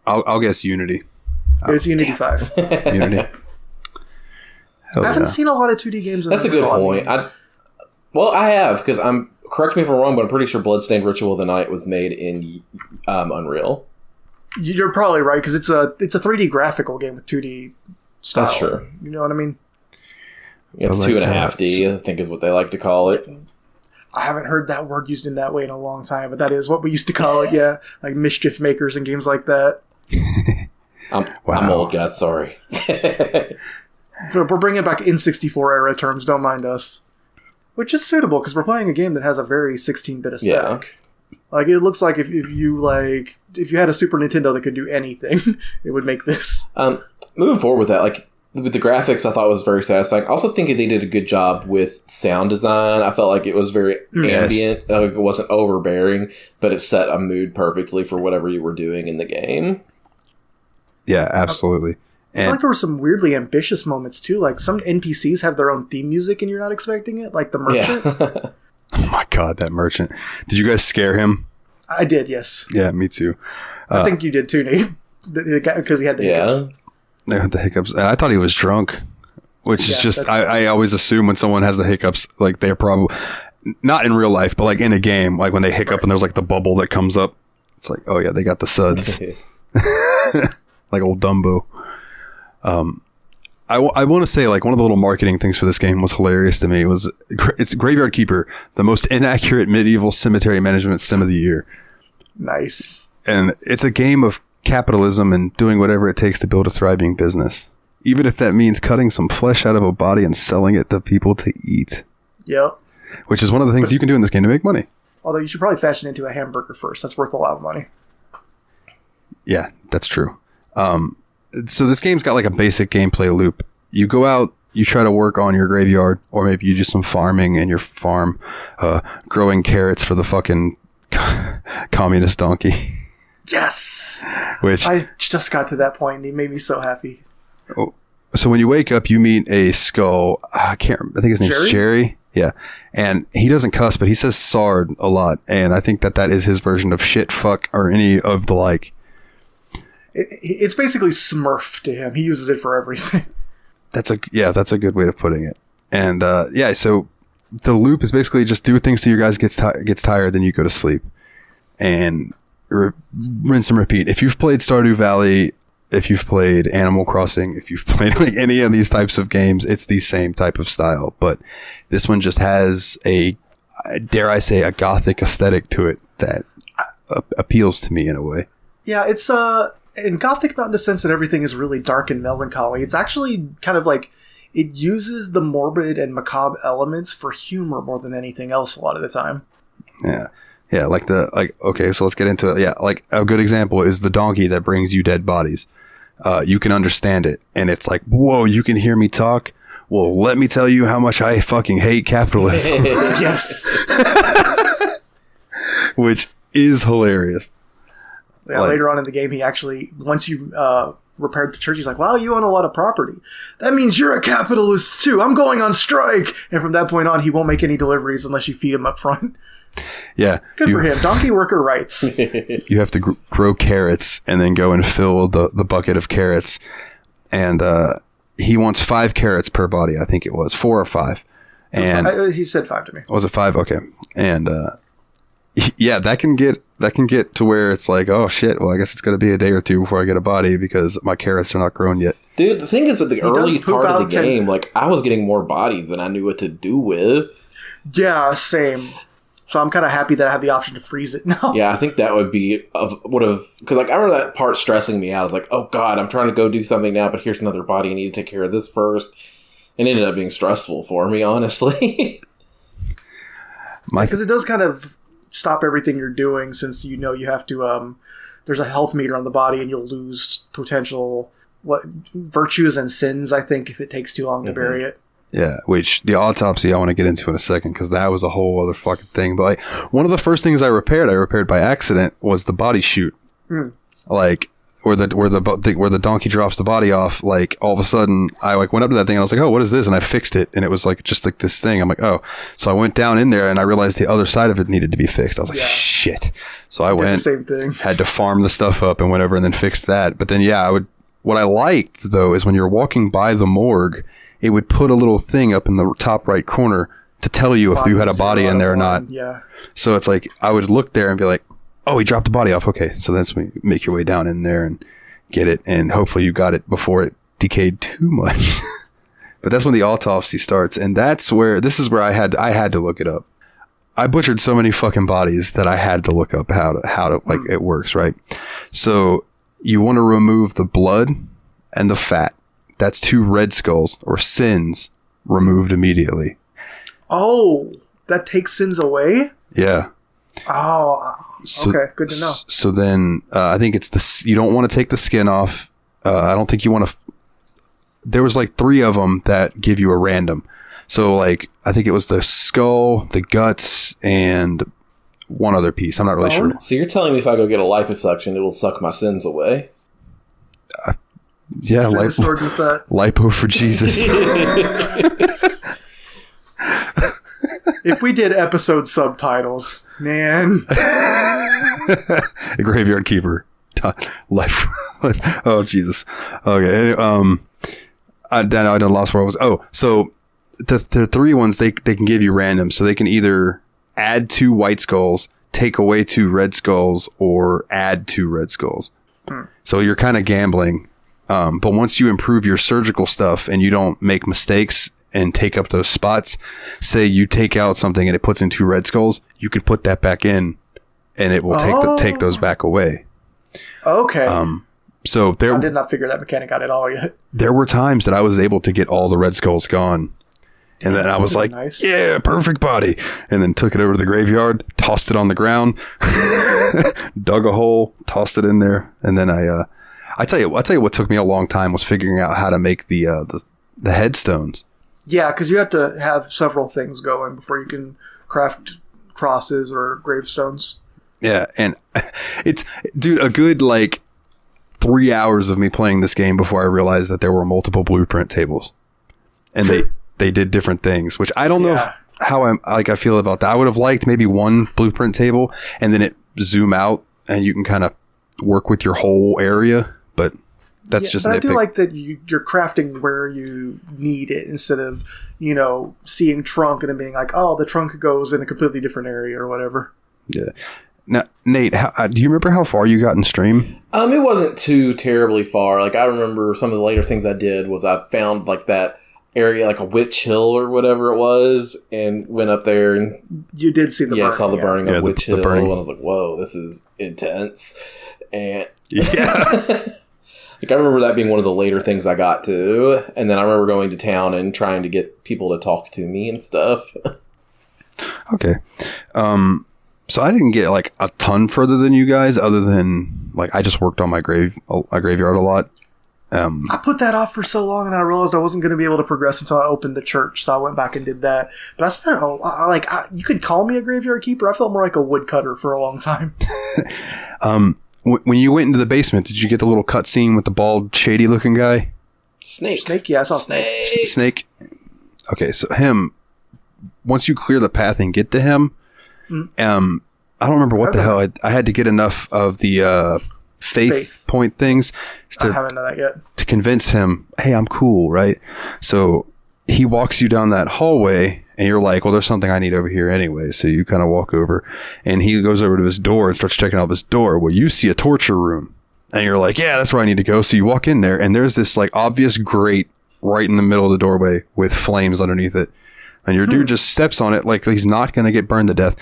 I'll guess Unity. It's Unity 5. Unity. I haven't seen a lot of 2D games. That's a good point. I have, because correct me if I'm wrong, but I'm pretty sure Bloodstained Ritual of the Night was made in Unreal. You're probably right, because it's a 3D graphical game with 2D style. That's true. You know what I mean? It's 2.5D, I think is what they like to call it. I haven't heard that word used in that way in a long time, but that is what we used to call it, yeah. Like mischief makers and games like that. I'm old, guys, sorry. We're bringing back N64 era terms, don't mind us. Which is suitable, because we're playing a game that has a very 16-bit aesthetic. Yeah. Like, it looks like if you had a Super Nintendo that could do anything, it would make this. Moving forward with that, like, with the graphics, I thought was very satisfying. I also think they did a good job with sound design. I felt like it was very ambient. Like, it wasn't overbearing, but it set a mood perfectly for whatever you were doing in the game. Yeah, absolutely. I feel like there were some weirdly ambitious moments, too. Like, some NPCs have their own theme music and you're not expecting it. Like the merchant. Yeah. Oh my god, that merchant. Did you guys scare him? I did, yes. Yeah, me too. I think you did, too, Nate. Because he had the hiccups. Yeah, the hiccups. And I thought he was drunk, which is just, I always assume when someone has the hiccups, like they're probably, not in real life, but like in a game, like when they hiccup and there's like the bubble that comes up. It's like, oh yeah, they got the suds. Like old Dumbo. I want to say, like, one of the little marketing things for this game was hilarious to me. It's Graveyard Keeper, the most inaccurate medieval cemetery management sim of the year. Nice. And it's a game of capitalism and doing whatever it takes to build a thriving business. Even if that means cutting some flesh out of a body and selling it to people to eat. Yep. Which is one of the things you can do in this game to make money. Although you should probably fashion into a hamburger first. That's worth a lot of money. Yeah, that's true. So this game's got like a basic gameplay loop. You go out, you try to work on your graveyard, or maybe you do some farming in your farm, growing carrots for the fucking communist donkey. Yes! Which I just got to that point and he made me so happy. So when you wake up, you meet a skull. I think his name's Jerry. Yeah. And he doesn't cuss, but he says "sard" a lot. And I think that is his version of shit, fuck, or any of the like. It's basically Smurf to him. He uses it for everything. That's a good way of putting it. And so the loop is basically just do things till your guys gets tired, then you go to sleep. And rinse and repeat. If you've played Stardew Valley, if you've played Animal Crossing, if you've played like any of these types of games, it's the same type of style. But this one just has a gothic aesthetic to it that appeals to me in a way. Yeah, it's and gothic not in the sense that everything is really dark and melancholy. It's actually kind of like it uses the morbid and macabre elements for humor more than anything else a lot of the time. Yeah. Yeah, okay, so let's get into it. Yeah, like a good example is the donkey that brings you dead bodies. You can understand it, and it's like, whoa, you can hear me talk? Well, let me tell you how much I fucking hate capitalism. Yes. Which is hilarious. Yeah, later on in the game, he actually, once you've repaired the church, he's like, wow, you own a lot of property. That means you're a capitalist too. I'm going on strike. And from that point on, he won't make any deliveries unless you feed him up front. Yeah. Good for him. Donkey worker rights. You have to grow carrots and then go and fill the bucket of carrots. And he wants 5 carrots per body, I think it was. 4 or 5. And he said 5 to me. Was it 5? Okay. And yeah, that can get to where it's like, oh shit, well I guess it's going to be a day or two before I get a body because my carrots are not grown yet. Dude, the thing is with the early part of the game, like I was getting more bodies than I knew what to do with. Yeah, same. So I'm kind of happy that I have the option to freeze it now. Yeah, I think that because like I remember that part stressing me out. I was like, oh god, I'm trying to go do something now, but here's another body. I need to take care of this first. And it ended up being stressful for me, honestly. Because it does kind of stop everything you're doing since you have to, there's a health meter on the body and you'll lose potential, virtues and sins, I think, if it takes too long to bury it. Yeah, which the autopsy I want to get into in a second because that was a whole other fucking thing. But like, one of the first things I repaired by accident was the body chute. Like where the donkey drops the body off. Like all of a sudden I like went up to that thing and I was like, oh, what is this? And I fixed it and it was like just like this thing. I'm like, oh, so I went down in there and I realized the other side of it needed to be fixed. I was like, shit. So I went, same thing. Had to farm the stuff up and whatever, and then fixed that. But then what I liked though is when you're walking by the morgue, it would put a little thing up in the top right corner to tell you if you had a body in there or not. Yeah. So it's like, I would look there and be like, oh, he dropped the body off. Okay. So then you make your way down in there and get it. And hopefully you got it before it decayed too much. But that's when the autopsy starts. And this is where I had to look it up. I butchered so many fucking bodies that I had to look up how to like it works, right? So you want to remove the blood and the fat. That's 2 red skulls or sins removed immediately. Oh, that takes sins away? Yeah. Oh, okay. Good to know. So then I think it's you don't want to take the skin off. I don't think you want to. There was like 3 of them that give you a random. So like, I think it was the skull, the guts, and one other piece. I'm not really sure. So you're telling me if I go get a liposuction, it will suck my sins away? Yeah, lipo for Jesus. If we did episode subtitles, man. A graveyard keeper. Life. Oh, Jesus. Okay. I done lost where I was. Oh, so the 3 ones, they can give you random. So they can either add 2 white skulls, take away 2 red skulls, or add 2 red skulls. So you're kind of gambling. But once you improve your surgical stuff and you don't make mistakes and take up those spots, say you take out something and it puts in 2 red skulls, you could put that back in and it will take those back away. Okay. So I did not figure that mechanic out at all yet. There were times that I was able to get all the red skulls gone. And then I was like, nice. Yeah, perfect body. And then took it over to the graveyard, tossed it on the ground, dug a hole, tossed it in there. And then I tell you what took me a long time was figuring out how to make the headstones. Yeah, because you have to have several things going before you can craft crosses or gravestones. Yeah, and it's, dude, a good like 3 hours of me playing this game before I realized that there were multiple blueprint tables, and they did different things, which I don't know how I feel about that. I would have liked maybe one blueprint table and then it zoom out and you can kind of work with your whole area, but that's just but nitpick. I do like that you're crafting where you need it instead of, seeing trunk and then being like, oh, the trunk goes in a completely different area or whatever. Yeah. Now, Nate, do you remember how far you got in stream? It wasn't too terribly far. Like, I remember some of the later things I did was I found like that area, like a Witch Hill or whatever it was, and went up there and you did see the burning. I saw the burning of Witch Hill, burning. and I was like, whoa, this is intense. And Yeah. like, I remember that being one of the later things I got to, and then I remember going to town and trying to get people to talk to me and stuff. Okay. So I didn't get like a ton further than you guys, other than like I just worked on my graveyard a lot. I put that off for so long, and I realized I wasn't going to be able to progress until I opened the church, so I went back and did that. But I spent you could call me a graveyard keeper. I felt more like a woodcutter for a long time. When you went into the basement, did you get the little cutscene with the bald, shady-looking guy? Snake. Yeah, I saw Snake. Snake. Okay, so him. Once you clear the path and get to him, I don't remember what the hell I had to get enough of the faith point things I haven't done that yet. to convince him, hey, I'm cool, right? So he walks you down that hallway, and you're like, well, there's something I need over here anyway. So you kind of walk over, and he goes over to his door and starts checking out his door. Well, you see a torture room, and you're like, yeah, that's where I need to go. So you walk in there, and there's this like obvious grate right in the middle of the doorway with flames underneath it. And your dude just steps on it like he's not going to get burned to death.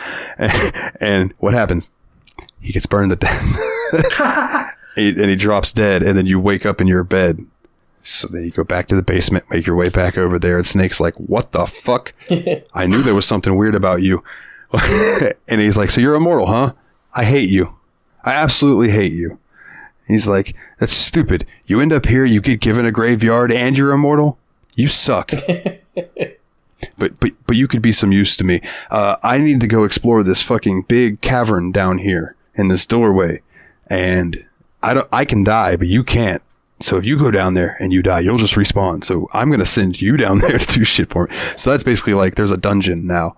And what happens? He gets burned to death. And he drops dead, and then you wake up in your bed. So then you go back to the basement, make your way back over there, and Snake's like, what the fuck? I knew there was something weird about you. And he's like, so you're immortal, huh? I hate you. I absolutely hate you. He's like, that's stupid. You end up here, you get given a graveyard, and you're immortal? You suck. But you could be some use to me. I need to go explore this fucking big cavern down here in this doorway, and I can die, but you can't. So if you go down there and you die, you'll just respawn. So I'm gonna send you down there to do shit for me. So that's basically like there's a dungeon now.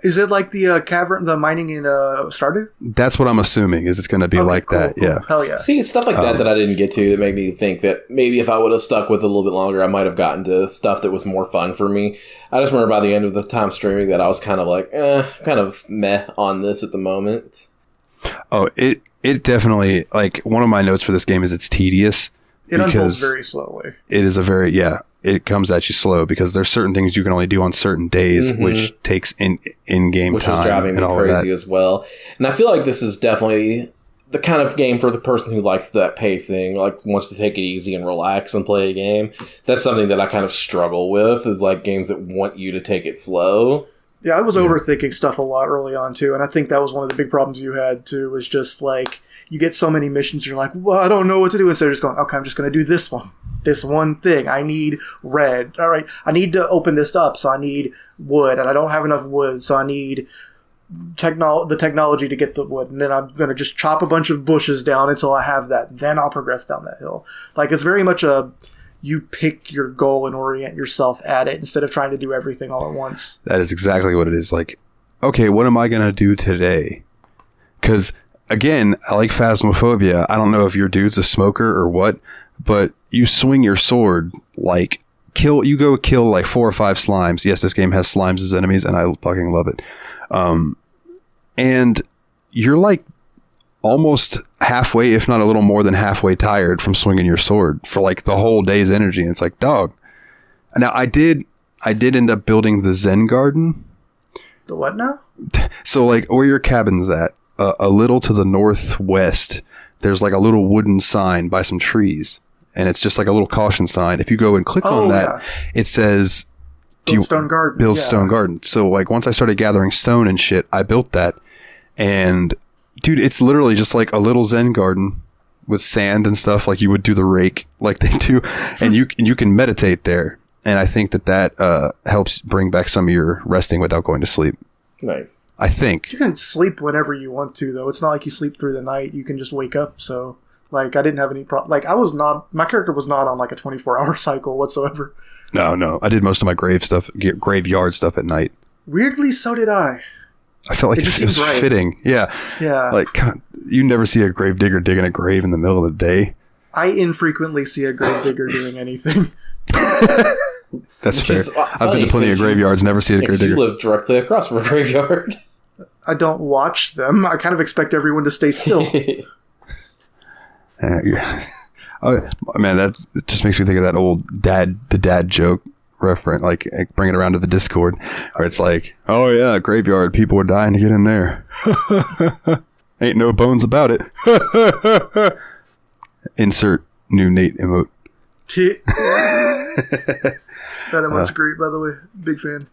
Is it like the cavern, the mining in Stardew? That's what I'm assuming. Is it's gonna be like cool, that? cool. Yeah. Hell yeah. See, it's stuff like that I didn't get to that made me think that maybe if I would have stuck with it a little bit longer, I might have gotten to stuff that was more fun for me. I just remember by the end of the time streaming that I was kind of like, kind of meh on this at the moment. Oh, it definitely, like, one of my notes for this game is it's tedious. It unfolds very slowly. It is it comes at you slow because there's certain things you can only do on certain days, which takes in-game which time. Which is driving me crazy as well. And I feel like this is definitely the kind of game for the person who likes that pacing, like wants to take it easy and relax and play a game. That's something that I kind of struggle with, is like games that want you to take it slow. Yeah, I was overthinking stuff a lot early on too, and I think that was one of the big problems you had too, was just like, you get so many missions, you're like, well, I don't know what to do, instead of just going, okay, I'm just going to do this one thing. I need red. All right, I need to open this up, so I need wood, and I don't have enough wood, so I need the technology to get the wood, and then I'm going to just chop a bunch of bushes down until I have that. Then I'll progress down that hill. Like, it's very much you pick your goal and orient yourself at it instead of trying to do everything all at once. That is exactly what it is. Like, okay, what am I going to do today? Because, again, I like Phasmophobia. I don't know if your dude's a smoker or what, but you swing your sword, like, you go kill like 4 or 5 slimes. Yes, this game has slimes as enemies, and I fucking love it. And you're like almost halfway, if not a little more than halfway tired from swinging your sword for like the whole day's energy. And it's like, dog. Now I did end up building the Zen garden. The what now? So like where your cabin's at, a little to the northwest, there's like a little wooden sign by some trees. And it's just like a little caution sign. If you go and click on that, it says, Build stone garden. Build stone garden. So like once I started gathering stone and shit, I built that. And dude, it's literally just like a little Zen garden with sand and stuff, like you would do the rake like they do. And you can meditate there. And I think that helps bring back some of your resting without going to sleep. Nice. I think. You can sleep whenever you want to, though. It's not like you sleep through the night. You can just wake up, so Like, I didn't have any problem. Like, my character was not on like a 24-hour cycle whatsoever. No. I did most of my graveyard stuff at night. Weirdly, so did I. I felt like it was right. Fitting. Yeah. Yeah. Like, God, you never see a gravedigger digging a grave in the middle of the day. I infrequently see a gravedigger doing anything. That's fair. I've been to plenty of graveyards, never seen a gravedigger. You live directly across from a graveyard. I don't watch them. I kind of expect everyone to stay still. Oh, man, that just makes me think of that old the dad joke reference, like bring it around to the Discord, where it's like, oh yeah, graveyard, people are dying to get in there. Ain't no bones about it. Insert new Nate emote. That emote's great, by the way. Big fan.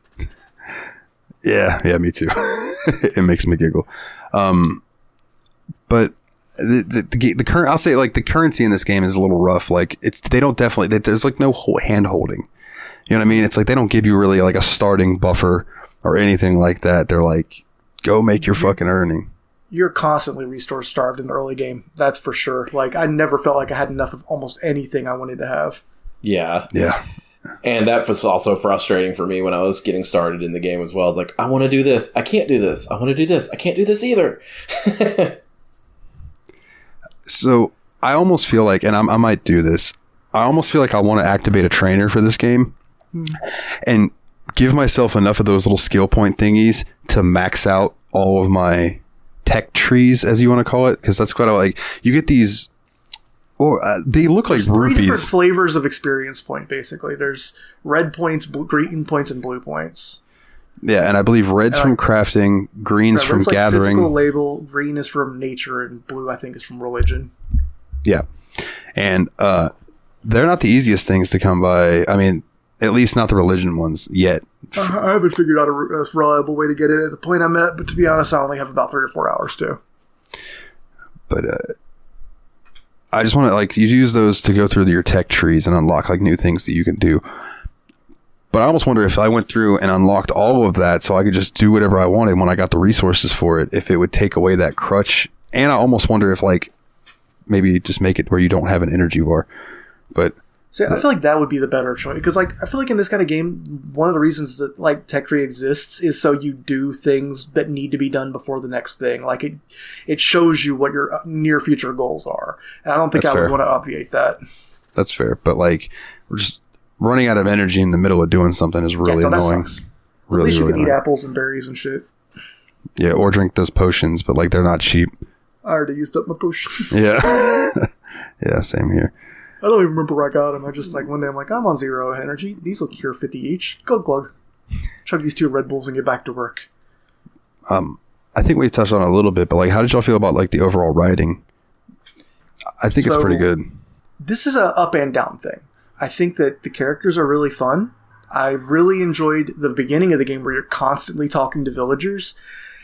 Yeah, me too. It makes me giggle. But the current, I'll say, like, the currency in this game is a little rough. Like, there's like no hand holding. You know what I mean? It's like they don't give you really like a starting buffer or anything like that. They're like, go make your fucking earning. You're constantly resource starved in the early game. That's for sure. Like, I never felt like I had enough of almost anything I wanted to have. Yeah. Yeah. And that was also frustrating for me when I was getting started in the game as well. I was like, I want to do this. I can't do this. I want to do this. I can't do this either. So I almost feel like, and I might do this, I almost feel like I want to activate a trainer for this game and give myself enough of those little skill point thingies to max out all of my tech trees, as you want to call it. Because that's quite like, you get these, they look like rupees. 3 different flavors of experience point, basically. There's red points, green points, and blue points. Yeah, and I believe red's from crafting, green's from gathering. Physical label, green is from nature, and blue, I think, is from religion. Yeah. And they're not the easiest things to come by. I mean, at least not the religion ones yet. I haven't figured out a reliable way to get it at the point I'm at, but to be honest, I only have about 3 or 4 hours, too. But I just want to, like, you use those to go through your tech trees and unlock, like, new things that you can do. But I almost wonder if I went through and unlocked all of that so I could just do whatever I wanted when I got the resources for it, if it would take away that crutch. And I almost wonder if, like, maybe just make it where you don't have an energy bar. But see, I feel like that would be the better choice. Because, like, I feel like in this kind of game, one of the reasons that, like, tech tree exists is so you do things that need to be done before the next thing. Like, it shows you what your near future goals are. And I don't think I would want to obviate that. That's fair. But, like, we're just running out of energy in the middle of doing something is really annoying. At least you can eat apples and berries and shit. Yeah, or drink those potions, but, like, they're not cheap. I already used up my potions. Yeah. Yeah, same here. I don't even remember where I got them. I just, like, one day I'm like, I'm on 0 energy. These will cure 50 each. Glug. Chug these 2 Red Bulls and get back to work. I think we touched on it a little bit, but, like, how did y'all feel about, like, the overall writing? I think it's pretty good. This is a up and down thing. I think that the characters are really fun. I really enjoyed the beginning of the game where you're constantly talking to villagers.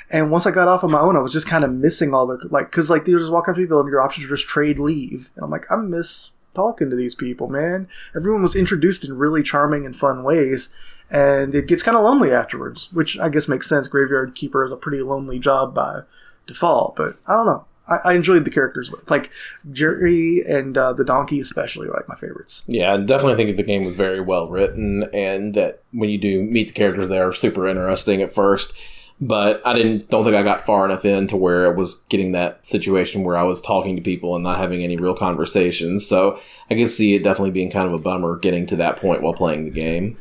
And once I got off on my own, I was just kind of missing all the, like, because, like, you just walk up to people and your options are just trade, leave. And I'm like, I miss talking to these people, man. Everyone was introduced in really charming and fun ways. And it gets kind of lonely afterwards, which I guess makes sense. Graveyard Keeper is a pretty lonely job by default. But I don't know. I enjoyed the characters. Like, Jerry and the donkey especially are, like, my favorites. Yeah, I definitely think the game was very well written, and that when you do meet the characters, they are super interesting at first. But I don't think I got far enough in to where it was getting that situation where I was talking to people and not having any real conversations. So I could see it definitely being kind of a bummer getting to that point while playing the game.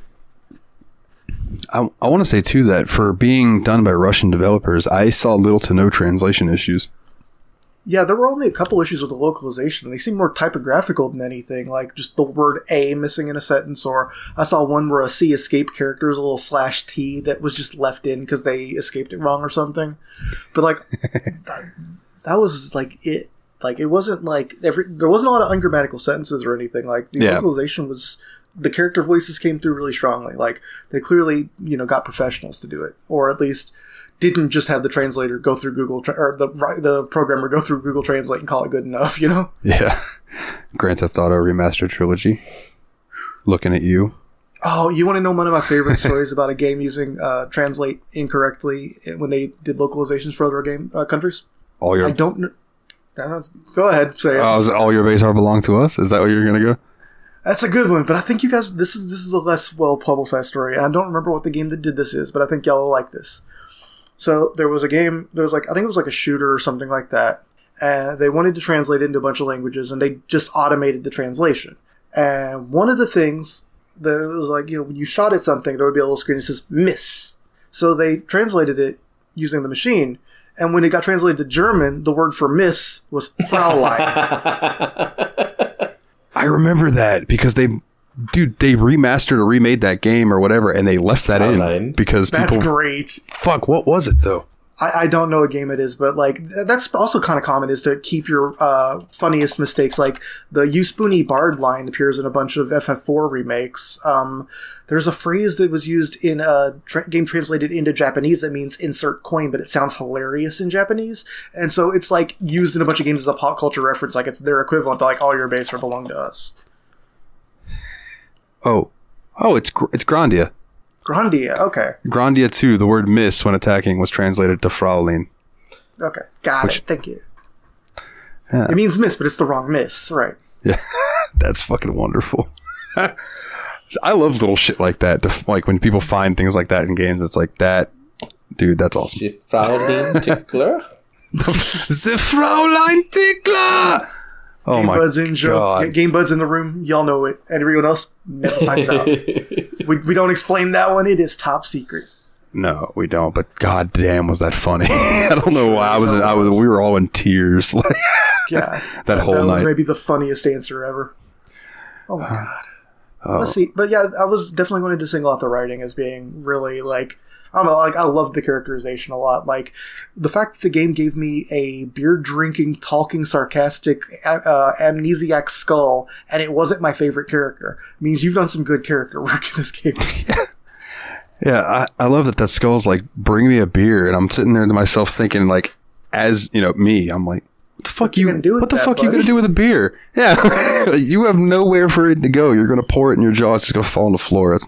I want to say, too, that for being done by Russian developers, I saw little to no translation issues. Yeah, there were only a couple issues with the localization. They seemed more typographical than anything, like just the word A missing in a sentence, or I saw one where a C escape character is a little /T that was just left in because they escaped it wrong or something. But, like, that was, like, it. Like, it wasn't, like, there wasn't a lot of ungrammatical sentences or anything. Like, the localization was, the character voices came through really strongly. Like, they clearly, got professionals to do it, or at least didn't just have the translator go through Google or the programmer go through Google Translate and call it good enough, Yeah. Grand Theft Auto Remastered Trilogy. Looking at you. Oh, you want to know one of my favorite stories about a game using Translate incorrectly when they did localizations for other countries? I don't. Go ahead, say it. All your base are belong to us? Is that where you're going to go? That's a good one, but I think you guys, this is a less well-publicized story, and I don't remember what the game that did this is, but I think y'all will like this. So there was a game, I think it was like a shooter or something like that, and they wanted to translate it into a bunch of languages, and they just automated the translation. And one of the things, that was like, when you shot at something, there would be a little screen that says, miss. So they translated it using the machine, and when it got translated to German, the word for miss was Fraulein. I remember that because they remastered or remade that game or whatever, and they left that in because people... That's great. Fuck, what was it, though? I don't know what game it is, but like that's also kind of common, is to keep your funniest mistakes. Like the You Spoonie Bard line appears in a bunch of FF4 remakes. There's a phrase that was used in a game translated into Japanese that means insert coin, but it sounds hilarious in Japanese. And so it's like used in a bunch of games as a pop culture reference, like it's their equivalent to like all your base belong to us. Oh, it's Grandia. Grandia, okay. Grandia 2, the word miss when attacking was translated to Fraulein. Okay, got it. Thank you. Yeah. It means miss, but it's the wrong miss, right? Yeah, that's fucking wonderful. I love little shit like that. Like when people find things like that in games, it's like that. Dude, that's awesome. The Fraulein Tickler? The Fraulein Tickler! Oh Game my Buds in God. Game Buds in the room. Y'all know it. Everyone else never finds out. We don't explain that one. It is top secret. No, we don't. But god damn, was that funny? I don't know why. We were all in tears. Like, yeah, that whole night. That was maybe the funniest answer ever. Oh my god. Let's see. But yeah, I was definitely going to single out the writing as being really like, I don't know, like I loved the characterization a lot. Like the fact that the game gave me a beer drinking, talking, sarcastic, amnesiac skull, and it wasn't my favorite character, means you've done some good character work in this game. Yeah, I love that skull's like, bring me a beer, and I'm sitting there to myself thinking, like, as me, I'm like, what the fuck you gonna do with a beer? Yeah, you have nowhere for it to go. You're gonna pour it in your jaw. It's just gonna fall on the floor. It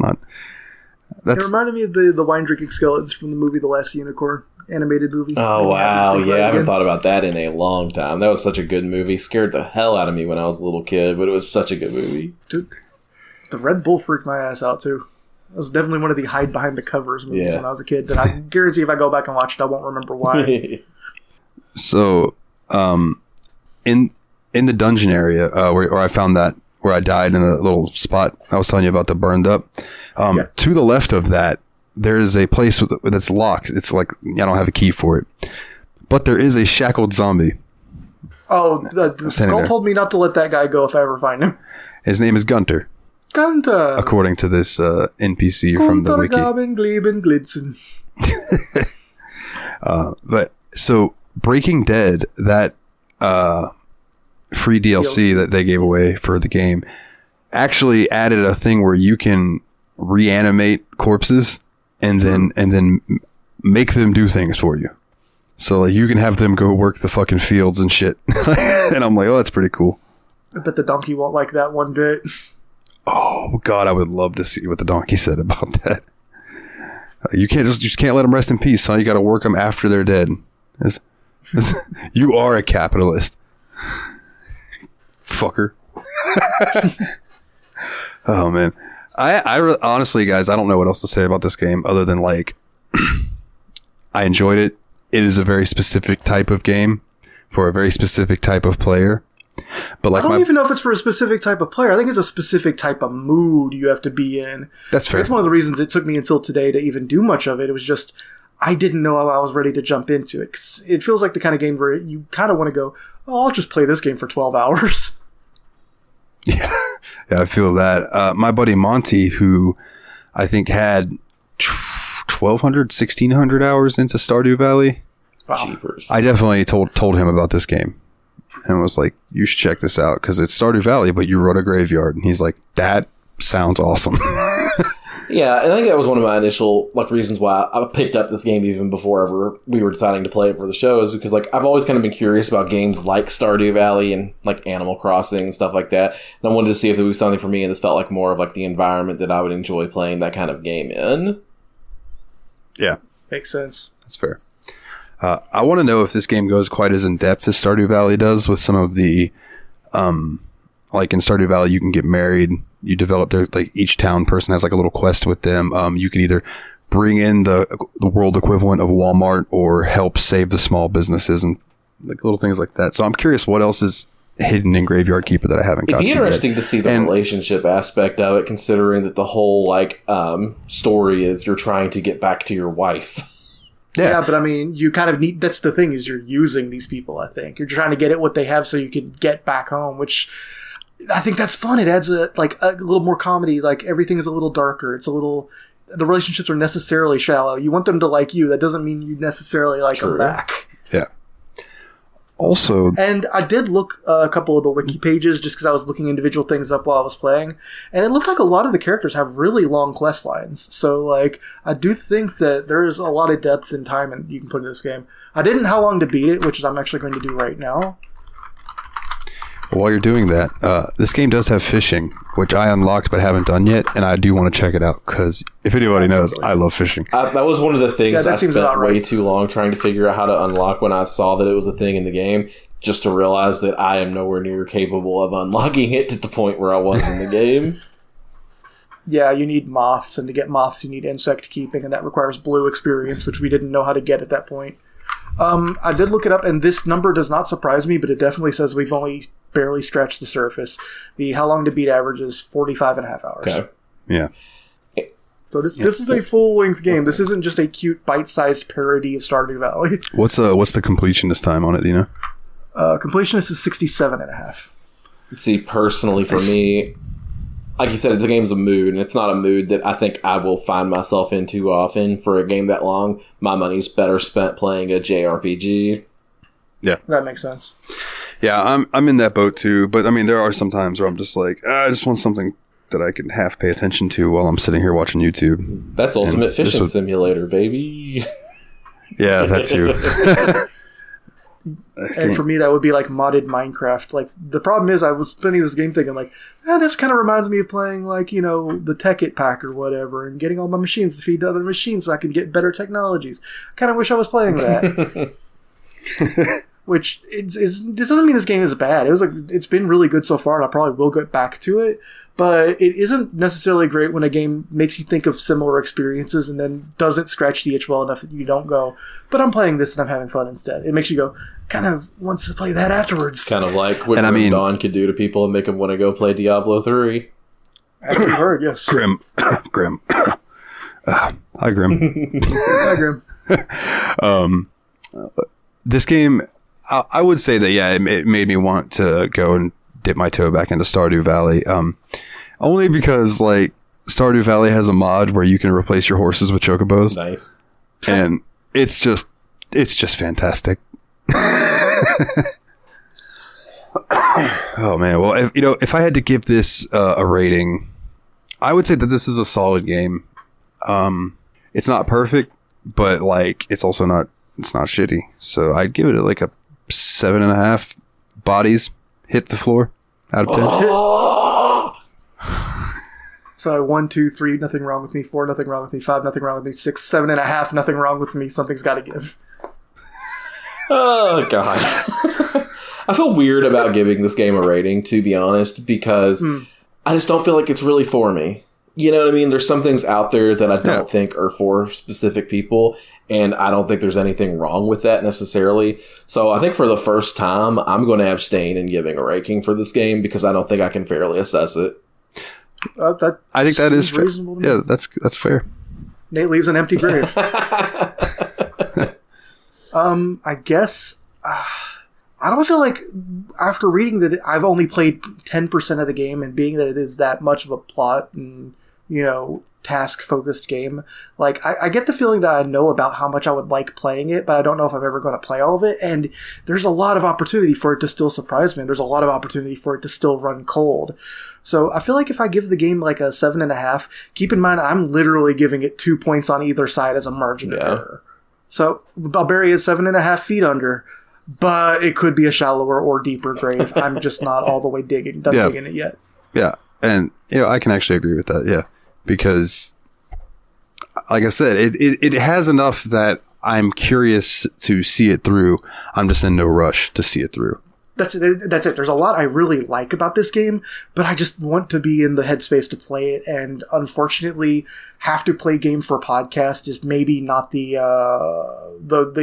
reminded me of the wine drinking skeletons from the movie The Last Unicorn animated movie. Oh wow, yeah, I haven't thought about that in a long time. That was such a good movie. Scared the hell out of me when I was a little kid, but it was such a good movie. Dude, the Red Bull freaked my ass out too. It was definitely one of the hide behind the covers movies when I was a kid that I guarantee if I go back and watch it, I won't remember why. So, in the dungeon area where I found that, where I died in a little spot I was telling you about that burned up, to the left of that, there is a place that's locked. It's like, I don't have a key for it. But there is a shackled zombie. Oh, the skull told me not to let that guy go if I ever find him. His name is Gunter. Gunter! According to this NPC from the wiki. But, so, Breaking Dead, that free DLC that they gave away for the game, actually added a thing where you can reanimate corpses and then make them do things for you. So like you can have them go work the fucking fields and shit. And I'm like, oh, that's pretty cool. I bet the donkey won't like that one bit. Oh god, I would love to see what the donkey said about that. You just can't let them rest in peace, huh? You got to work them after they're dead. You are a capitalist, fucker. Oh man, I honestly, guys, I don't know what else to say about this game other than like, I enjoyed it. It is a very specific type of game for a very specific type of player. But like, I don't even know if it's for a specific type of player. I think it's a specific type of mood you have to be in. That's fair. That's one of the reasons it took me until today to even do much of it. It was just, I didn't know I was ready to jump into it. 'Cause it feels like the kind of game where you kind of want to go, oh, I'll just play this game for 12 hours. Yeah, I feel that. My buddy Monty, who I think had 1,200, 1,600 hours into Stardew Valley. Wow. Jeepers. I definitely told him about this game. And was like, you should check this out because it's Stardew Valley, but you wrote a graveyard. And he's like, that sounds awesome. Yeah, I think that was one of my initial reasons why I picked up this game even before ever we were deciding to play it for the show, is because I've always kind of been curious about games like Stardew Valley and Animal Crossing and stuff like that. And I wanted to see if there was something for me, and this felt like more of the environment that I would enjoy playing that kind of game in. Yeah, makes sense. That's fair. I want to know if this game goes quite as in depth as Stardew Valley does with some of the, like in Stardew Valley, you can get married. You develop like each town person has like a little quest with them. You can either bring in the world equivalent of Walmart or help save the small businesses and like little things like that. So I'm curious what else is hidden in Graveyard Keeper that I haven't got to. It'd be interesting to see the relationship aspect of it, considering that the whole like story is you're trying to get back to your wife. Yeah, but I mean, you kind of need, that's the thing, is you're using these people, I think. You're trying to get at what they have so you can get back home, which I think that's fun. It adds a little more comedy. Like, everything is a little darker. It's a little, the relationships are necessarily shallow. You want them to like you. That doesn't mean you necessarily like them back. Yeah. Also, and I did look a couple of the wiki pages just because I was looking individual things up while I was playing, and it looked like a lot of the characters have really long quest lines. So, like, I do think that there is a lot of depth and time and you can put in this game. I didn't How Long to Beat It, which is I'm actually going to do right now. while you're doing that, this game does have fishing, which I unlocked but haven't done yet, and I do want to check it out because if anybody knows, I love fishing. That was one of the things I spent way too long trying to figure out how to unlock when I saw that it was a thing in the game, just to realize that I am nowhere near capable of unlocking it at the point where I was in the game. Yeah, you need moths, and to get moths you need insect keeping, and that requires blue experience, which we didn't know how to get at that point. I did look it up, and this number does not surprise me, but it definitely says we've only barely scratched the surface. The How Long to Beat average is 45 and a half hours. Okay. Yeah. So this is a full-length game. This isn't just a cute, bite-sized parody of Stardew Valley. What's the completionist time on it, do you know? Completionist is 67 and a half. See, personally for me, like you said, the game's a mood, and it's not a mood that I think I will find myself in too often. For a game that long, my money's better spent playing a JRPG. Yeah. That makes sense. Yeah, I'm in that boat too, but I mean, there are some times where I'm just like, I just want something that I can half pay attention to while I'm sitting here watching YouTube. That's Ultimate Fishing Simulator, baby. Yeah, that too. And for me, that would be like modded Minecraft. Like, the problem is, I was spending this game thinking, like, this kind of reminds me of playing, like, you know, the Tekkit pack or whatever, and getting all my machines to feed to other machines so I could get better technologies. I kind of wish I was playing that. Which, it doesn't mean this game is bad. It's been really good so far, and I probably will get back to it. But it isn't necessarily great when a game makes you think of similar experiences and then doesn't scratch the itch well enough that you don't go, but I'm playing this and I'm having fun instead. It makes you go, kind of wants to play that afterwards. Kind of like what Grim Dawn could do to people and make them want to go play Diablo 3. As you heard, yes. Grim. Hi, Grim. Hi, Grim. This game, I would say that, yeah, it made me want to go and dip my toe back into Stardew Valley. Only because, like, Stardew Valley has a mod where you can replace your horses with chocobos. Nice. And it's just fantastic. Oh man. Well, if I had to give this a rating, I would say that this is a solid game. It's not perfect, but like it's not shitty. So I'd give it like a 7.5 bodies hit the floor out of 10. So 1, 2, 3, nothing wrong with me. 4, nothing wrong with me. 5, nothing wrong with me. 6, 7.5, nothing wrong with me. Something's got to give. Oh god. I feel weird about giving this game a rating, to be honest, because I just don't feel like it's really for me. You know what I mean? There's some things out there that I don't think are for specific people, and I don't think there's anything wrong with that necessarily. So I think for the first time, I'm going to abstain in giving a ranking for this game because I don't think I can fairly assess it. I think that is reasonable. Yeah, that's fair. Nate leaves an empty grave. I guess I don't feel like after reading that I've only played 10% of the game, and being that it is that much of a plot and, you know, task-focused game, like, I get the feeling that I know about how much I would like playing it, but I don't know if I'm ever going to play all of it, and there's a lot of opportunity for it to still surprise me, and there's a lot of opportunity for it to still run cold. So I feel like if I give the game like a 7.5, keep in mind I'm literally giving it 2 points on either side as a margin of error. So I'll bury it 7.5 feet under, but it could be a shallower or deeper grave. I'm just not all the way digging it yet. Yeah, and I can actually agree with that. Yeah, because like I said, it has enough that I'm curious to see it through. I'm just in no rush to see it through. That's it. There's a lot I really like about this game, but I just want to be in the headspace to play it. And unfortunately, have to play game for a podcast is maybe not the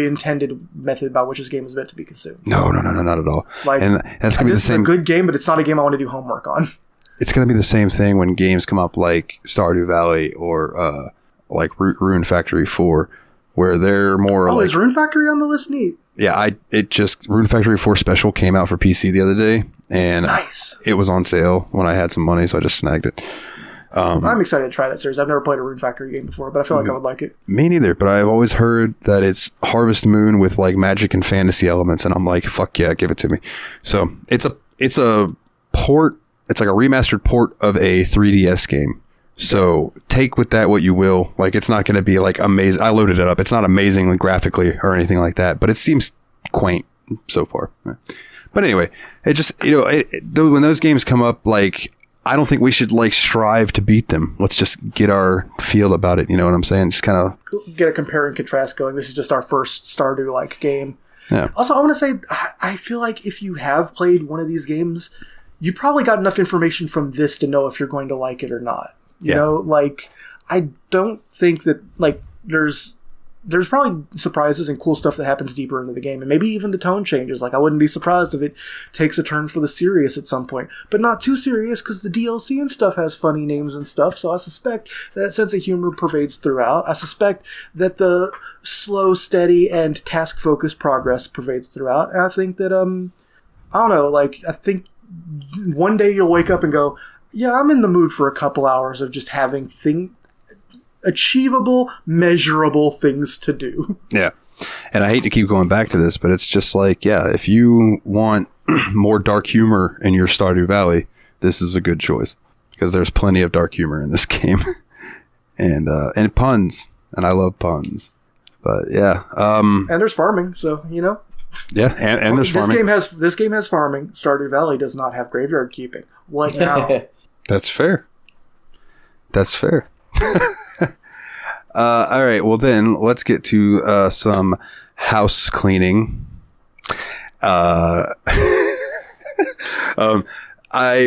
intended method by which this game is meant to be consumed. No, not at all. Like, and that's gonna be the same. It's a good game, but it's not a game I want to do homework on. It's gonna be the same thing when games come up like Stardew Valley or like Rune Factory 4, where they're more. Oh, like, is Rune Factory on the list? Neat. Yeah, Rune Factory 4 Special came out for PC the other day, and nice. It was on sale when I had some money, so I just snagged it. I'm excited to try that series. I've never played a Rune Factory game before, but I feel like I would like it. Me neither, but I've always heard that it's Harvest Moon with like magic and fantasy elements, and I'm like, fuck yeah, give it to me. So it's a port. It's like a remastered port of a 3DS game. So take with that what you will. Like, it's not going to be like amazing. I loaded it up. It's not amazingly graphically or anything like that, but it seems quaint so far. But anyway, it just, when those games come up, like, I don't think we should like strive to beat them. Let's just get our feel about it. You know what I'm saying? Just kind of get a compare and contrast going. This is just our first Stardew like game. Yeah. Also, I want to say, I feel like if you have played one of these games, you probably got enough information from this to know if you're going to like it or not. You know, like, I don't think that, like, there's probably surprises and cool stuff that happens deeper into the game, and maybe even the tone changes. Like, I wouldn't be surprised if it takes a turn for the serious at some point, but not too serious, because the DLC and stuff has funny names and stuff, so I suspect that sense of humor pervades throughout. I suspect that the slow, steady, and task-focused progress pervades throughout, and I think that, I don't know, like, I think one day you'll wake up and go, yeah, I'm in the mood for a couple hours of just having achievable, measurable things to do. Yeah. And I hate to keep going back to this, but it's just like, yeah, if you want more dark humor in your Stardew Valley, this is a good choice, because there's plenty of dark humor in this game. and puns. And I love puns. But yeah. And there's farming, so, Yeah, and there's farming. This game has farming. Stardew Valley does not have graveyard keeping. What now? That's fair. All right. Well, then let's get to some house cleaning. I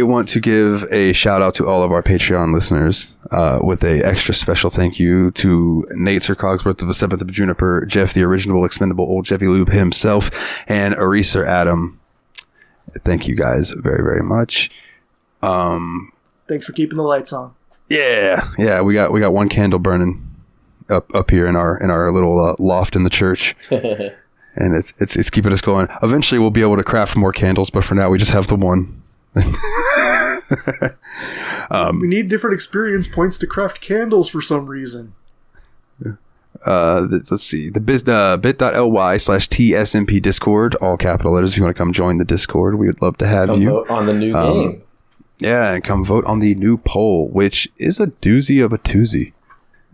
want to give a shout out to all of our Patreon listeners with a extra special thank you to Nate Sir Cogsworth of the 7th of Juniper, Jeff the Original Expendable Old Jeffy Lube himself, and Eraser Adam. Thank you guys very, very much. Thanks for keeping the lights on. Yeah. We got one candle burning up here in our little loft in the church, and it's keeping us going. Eventually, we'll be able to craft more candles, but for now, we just have the one. We need different experience points to craft candles for some reason. Let's see, the bit.ly/TSMP Discord, all capital letters. If you want to come join the Discord, we would love to have you. Vote on the new game. Yeah, and come vote on the new poll, which is a doozy of a toozy.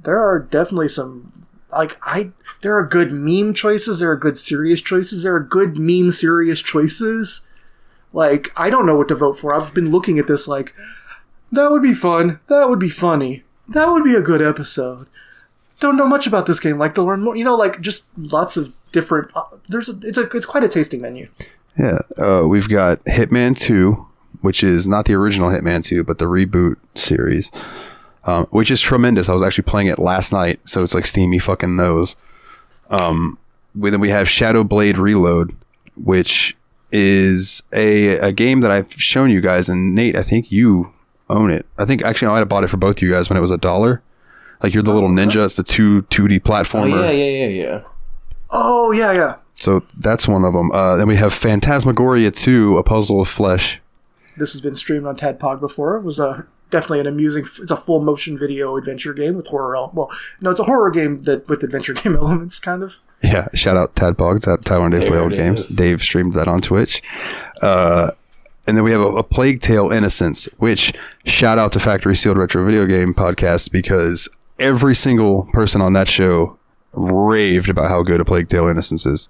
There are definitely some, there are good meme choices, there are good serious choices, there are good meme serious choices. Like, I don't know what to vote for. I've been looking at this like, that would be fun, that would be funny, that would be a good episode. Don't know much about this game, like to learn more, just lots of different, it's quite a tasting menu. Yeah, we've got Hitman 2, which is not the original Hitman 2, but the reboot series, which is tremendous. I was actually playing it last night, so it's like steamy fucking nose. Then we have Shadow Blade Reload, which is a game that I've shown you guys, and Nate, I think you own it. I think actually I might have bought it for both of you guys when it was $1. Like, you're the little ninja. It's the 2D platformer. Oh, yeah. Oh, yeah. So that's one of them. Then we have Phantasmagoria 2, A Puzzle of Flesh. This has been streamed on Tadpog before. It was definitely an amusing... It's a full motion video adventure game with horror... Well, no, it's a horror game with adventure game elements, kind of. Yeah, shout out Tadpog, Taiwan Dave Play Old Games. Dave streamed that on Twitch. And then we have a Plague Tale Innocence, which, shout out to Factory Sealed Retro Video Game Podcast, because every single person on that show raved about how good A Plague Tale Innocence is.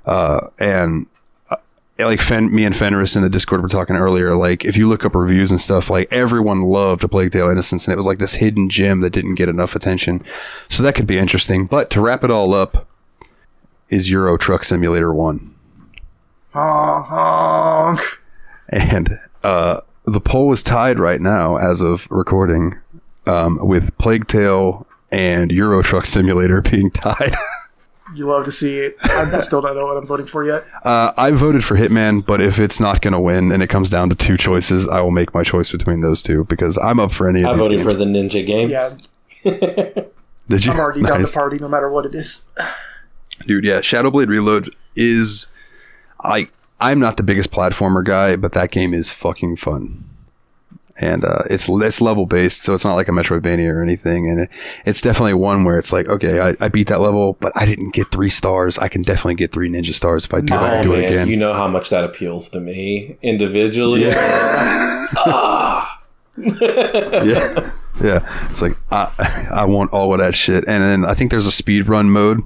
And like me and Fenris in the Discord were talking earlier, like if you look up reviews and stuff, like everyone loved A Plague Tale Innocence, and it was like this hidden gem that didn't get enough attention. So that could be interesting. But to wrap it all up, is Euro Truck Simulator 1. Honk, honk. And the poll is tied right now as of recording, with Plague Tale and Euro Truck Simulator being tied. You love to see it. I still don't know what I'm voting for yet. I voted for Hitman, but if it's not going to win and it comes down to two choices, I will make my choice between those two because I'm up for any of these I voted games. for the Ninja game. Yeah. Did you? I'm already down to party no matter what it is. Dude, yeah. Shadowblade Reload is... I'm not the biggest platformer guy, but that game is fucking fun. And it's level based, so it's not like a Metroidvania or anything. And it's definitely one where it's like, okay, I beat that level, but I didn't get 3 stars. I can definitely get 3 ninja stars if I do it again. You know how much that appeals to me individually. Yeah. Yeah. Yeah. It's like, I want all of that shit. And then I think there's a speed run mode.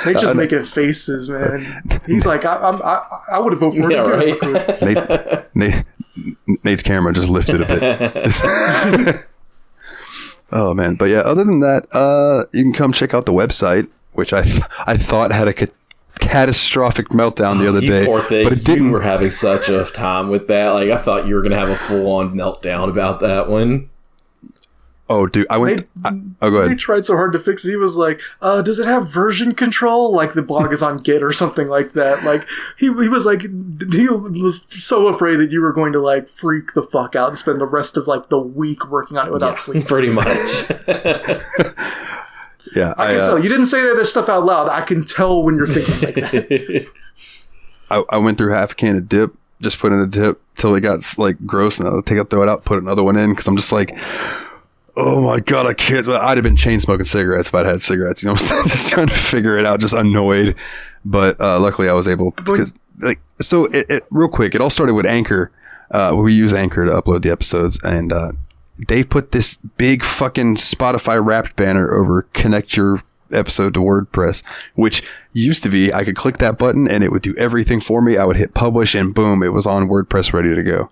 They just making faces, man. He's like, I would have voted for it. Yeah, right. Nate's camera just lifted a bit. Oh man, but yeah. Other than that, you can come check out the website, which I thought had a catastrophic meltdown the other day, Poor thing. but it didn't. You were having such a time with that. Like I thought you were gonna have a full on meltdown about that one. Oh, dude, I went. Go He ahead. tried so hard to fix it. He was like, does it have version control? Like the blog is on Git or something like that. Like he was like, he was so afraid that you were going to like freak the fuck out and spend the rest of like the week working on it without sleep. Pretty much. Yeah, I can tell. You didn't say that stuff out loud. I can tell when you're thinking like that. I went through half a can of dip, just put in a dip till it got like gross, and I'll throw it out, put another one in because I'm just like, oh my god, I can't. I'd have been chain smoking cigarettes if I'd had cigarettes. You know, just trying to figure it out, just annoyed. But luckily, I was able because like so. It real quick. It all started with Anchor. We use Anchor to upload the episodes, and they put this big fucking Spotify Wrapped banner over connect your episode to WordPress, which used to be I could click that button and it would do everything for me. I would hit publish and boom, it was on WordPress ready to go.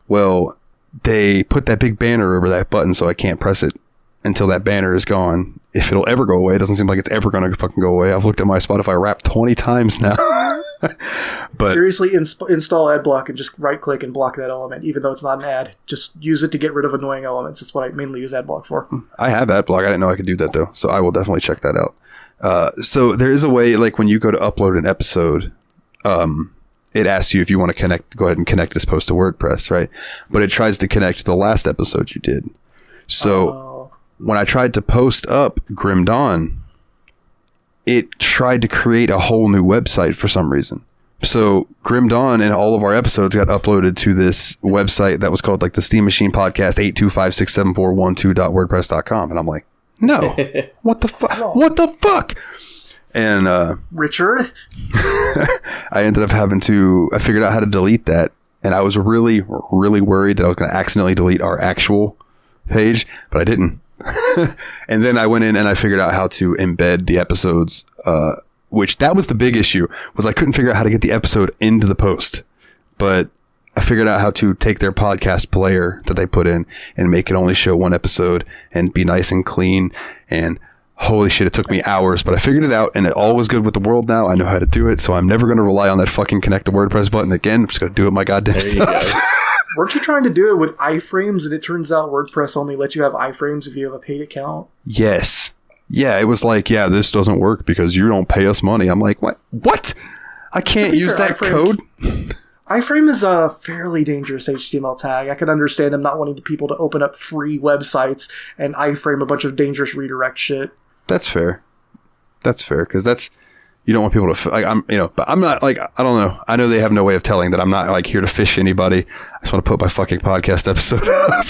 Well, they put that big banner over that button so I can't press it until that banner is gone. If it'll ever go away, it doesn't seem like it's ever going to fucking go away. I've looked at my Spotify Wrapped 20 times now. But seriously, install AdBlock and just right click and block that element, even though it's not an ad. Just use it to get rid of annoying elements. It's what I mainly use AdBlock for. I have AdBlock. I didn't know I could do that though, so I will definitely check that out. So there is a way, like when you go to upload an episode, it asks you if you want to go ahead and connect this post to WordPress, right? But it tries to connect to the last episode you did. So when I tried to post up Grim Dawn, it tried to create a whole new website for some reason. So Grim Dawn and all of our episodes got uploaded to this website that was called like the Steam Machine Podcast 8256741.wordpress.com. And I'm like, no, what the fuck? What the fuck? And Richard, I ended up I figured out how to delete that. And I was really, really worried that I was going to accidentally delete our actual page, but I didn't. And then I went in and I figured out how to embed the episodes, which that was the big issue, was I couldn't figure out how to get the episode into the post. But I figured out how to take their podcast player that they put in and make it only show one episode and be nice and clean. And holy shit, it took me hours, but I figured it out and it all was good with the world now. I know how to do it, so I'm never going to rely on that fucking connect to WordPress button again. I'm just going to do it my goddamn self. Weren't you trying to do it with iframes, and it turns out WordPress only lets you have iframes if you have a paid account? Yes. Yeah, it was like, yeah, this doesn't work because you don't pay us money. I'm like, what? What? I can't use that code? Iframe is a fairly dangerous HTML tag. I could understand them not wanting people to open up free websites and iframe a bunch of dangerous redirect shit. That's fair. That's fair, because you don't want people to, like, but I'm not, like, I don't know. I know they have no way of telling that I'm not, like, here to fish anybody. I just want to put my fucking podcast episode up.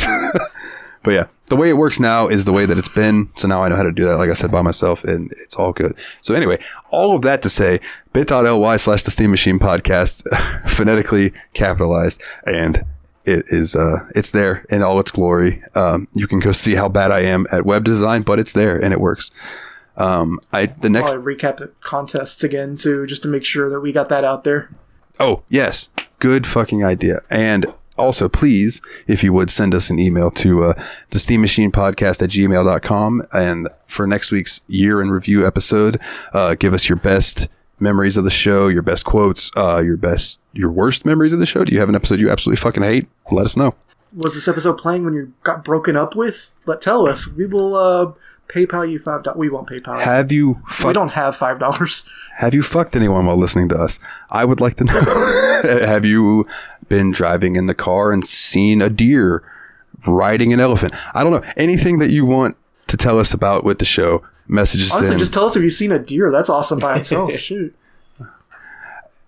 But yeah, the way it works now is the way that it's been. So now I know how to do that, like I said, by myself, and it's all good. So anyway, all of that to say, bit.ly/the Steam Machine Podcast, phonetically capitalized, and it is, it's there in all its glory. You can go see how bad I am at web design, but it's there and it works. The next Probably recap the contests again too, just to make sure that we got that out there. Oh, yes. Good fucking idea. And also, please, if you would, send us an email to the steammachinepodcast@gmail.com. And for next week's year in review episode, give us your best memories of the show, your best quotes, your worst memories of the show. Do you have an episode you absolutely fucking hate? Let us know. Was this episode playing when you got broken up with? Tell us. We will PayPal you $5. We won't PayPal. Have you we don't have $5. Have you fucked anyone while listening to us? I would like to know. Have you been driving in the car and seen a deer riding an elephant? I don't know. Anything that you want to tell us about with the show, messages. Honestly, just tell us if you've seen a deer. That's awesome by itself. Shoot.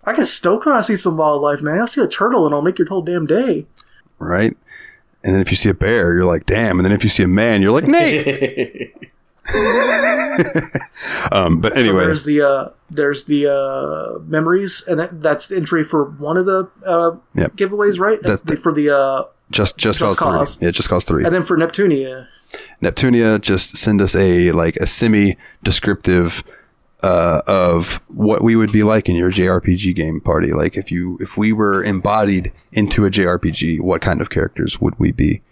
I get stoked when I see some wildlife, man. I'll see a turtle and I'll make your whole damn day. Right? And then if you see a bear, you're like, damn. And then if you see a man, you're like, Nate. But anyway, so there's the memories, and that's entry for one of the giveaways, right? That's for the just cause 3. Yeah, just cause 3. And then for Neptunia, just send us a semi-descriptive of what we would be like in your JRPG game party. Like if we were embodied into a JRPG, what kind of characters would we be?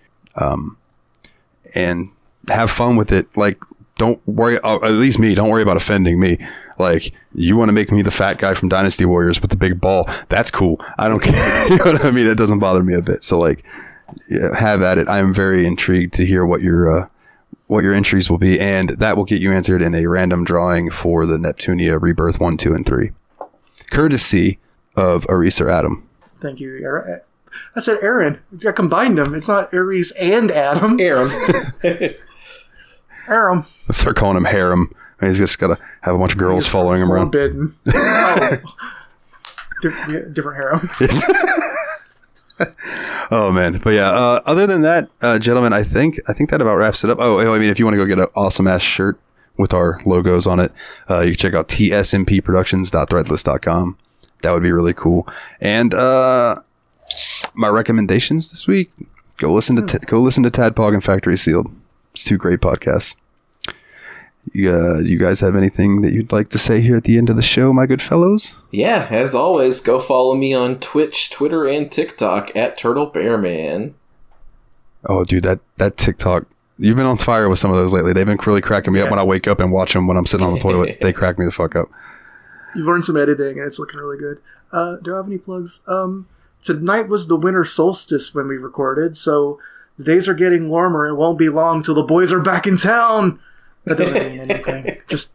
And have fun with it. Like, don't worry, at least me, don't worry about offending me. Like, you want to make me the fat guy from Dynasty Warriors with the big ball. That's cool. I don't care. You know what I mean? That doesn't bother me a bit. So, like, yeah, have at it. I am very intrigued to hear what your entries will be, and that will get you answered in a random drawing for the Neptunia Rebirth 1, 2, and 3. Courtesy of Aris or Adam. Thank you, Aaron. I said Aaron. I combined them. It's not Aries and Adam. Aram. Aram. Let's start calling him Harem. He's just got to have a bunch of girls following him around. Forbidden. Different harem. Oh man, but yeah. Other than that, gentlemen, I think that about wraps it up. Oh, I mean, if you want to go get an awesome ass shirt with our logos on it, you can check out tsmpproductions.threadless.com. That would be really cool. And my recommendations this week: go listen to Tadpog and Factory Sealed. It's 2 great podcasts. You guys have anything that you'd like to say here at the end of the show, my good fellows? Yeah, as always, go follow me on Twitch, Twitter, and TikTok at TurtleBearMan. Oh, dude, that TikTok. You've been on fire with some of those lately. They've been really cracking me up when I wake up and watch them when I'm sitting on the toilet. They crack me the fuck up. You've learned some editing, and it's looking really good. Do I have any plugs? Tonight was the winter solstice when we recorded, so the days are getting warmer. It won't be long till the boys are back in town. That doesn't mean anything. Just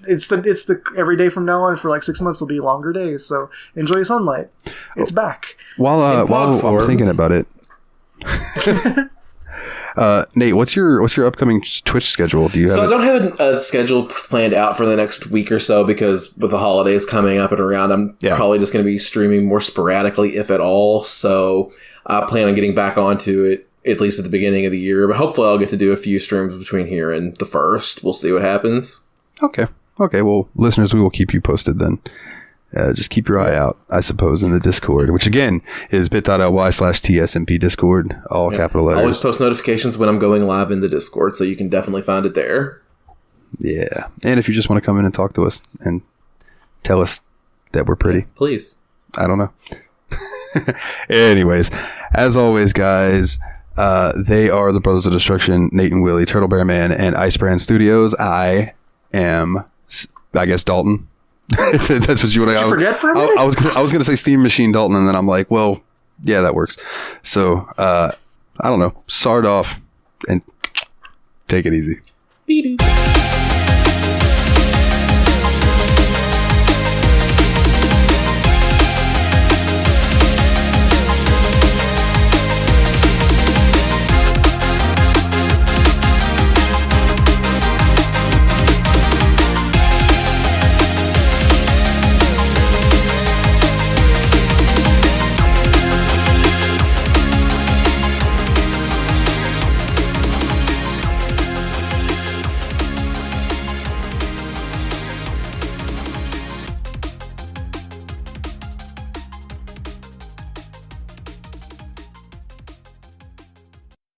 it's the every day from now on for like 6 months will be longer days. So enjoy sunlight. It's back. While I'm thinking about it, Nate, what's your upcoming Twitch schedule? Do you have? So I don't have a schedule planned out for the next week or so because with the holidays coming up and around, I'm probably just going to be streaming more sporadically, if at all. So I plan on getting back onto it at least at the beginning of the year, but hopefully I'll get to do a few streams between here and the 1st. We'll see what happens. Okay. Well, listeners, we will keep you posted then. Just keep your eye out, I suppose, in the Discord, which again is bit.ly/TSMP Discord, all capital letters. I always post notifications when I'm going live in the Discord, so you can definitely find it there. Yeah. And if you just want to come in and talk to us and tell us that we're pretty. Please. I don't know. Anyways, as always, guys, they are the Brothers of Destruction, Nate and Willie, Turtle Bear Man, and Ice Brand Studios. I am, I guess, Dalton. That's what you want to. Forget for a minute? I was gonna say Steam Machine Dalton, and then I'm like, well, yeah, that works. So I don't know. Sard off and take it easy.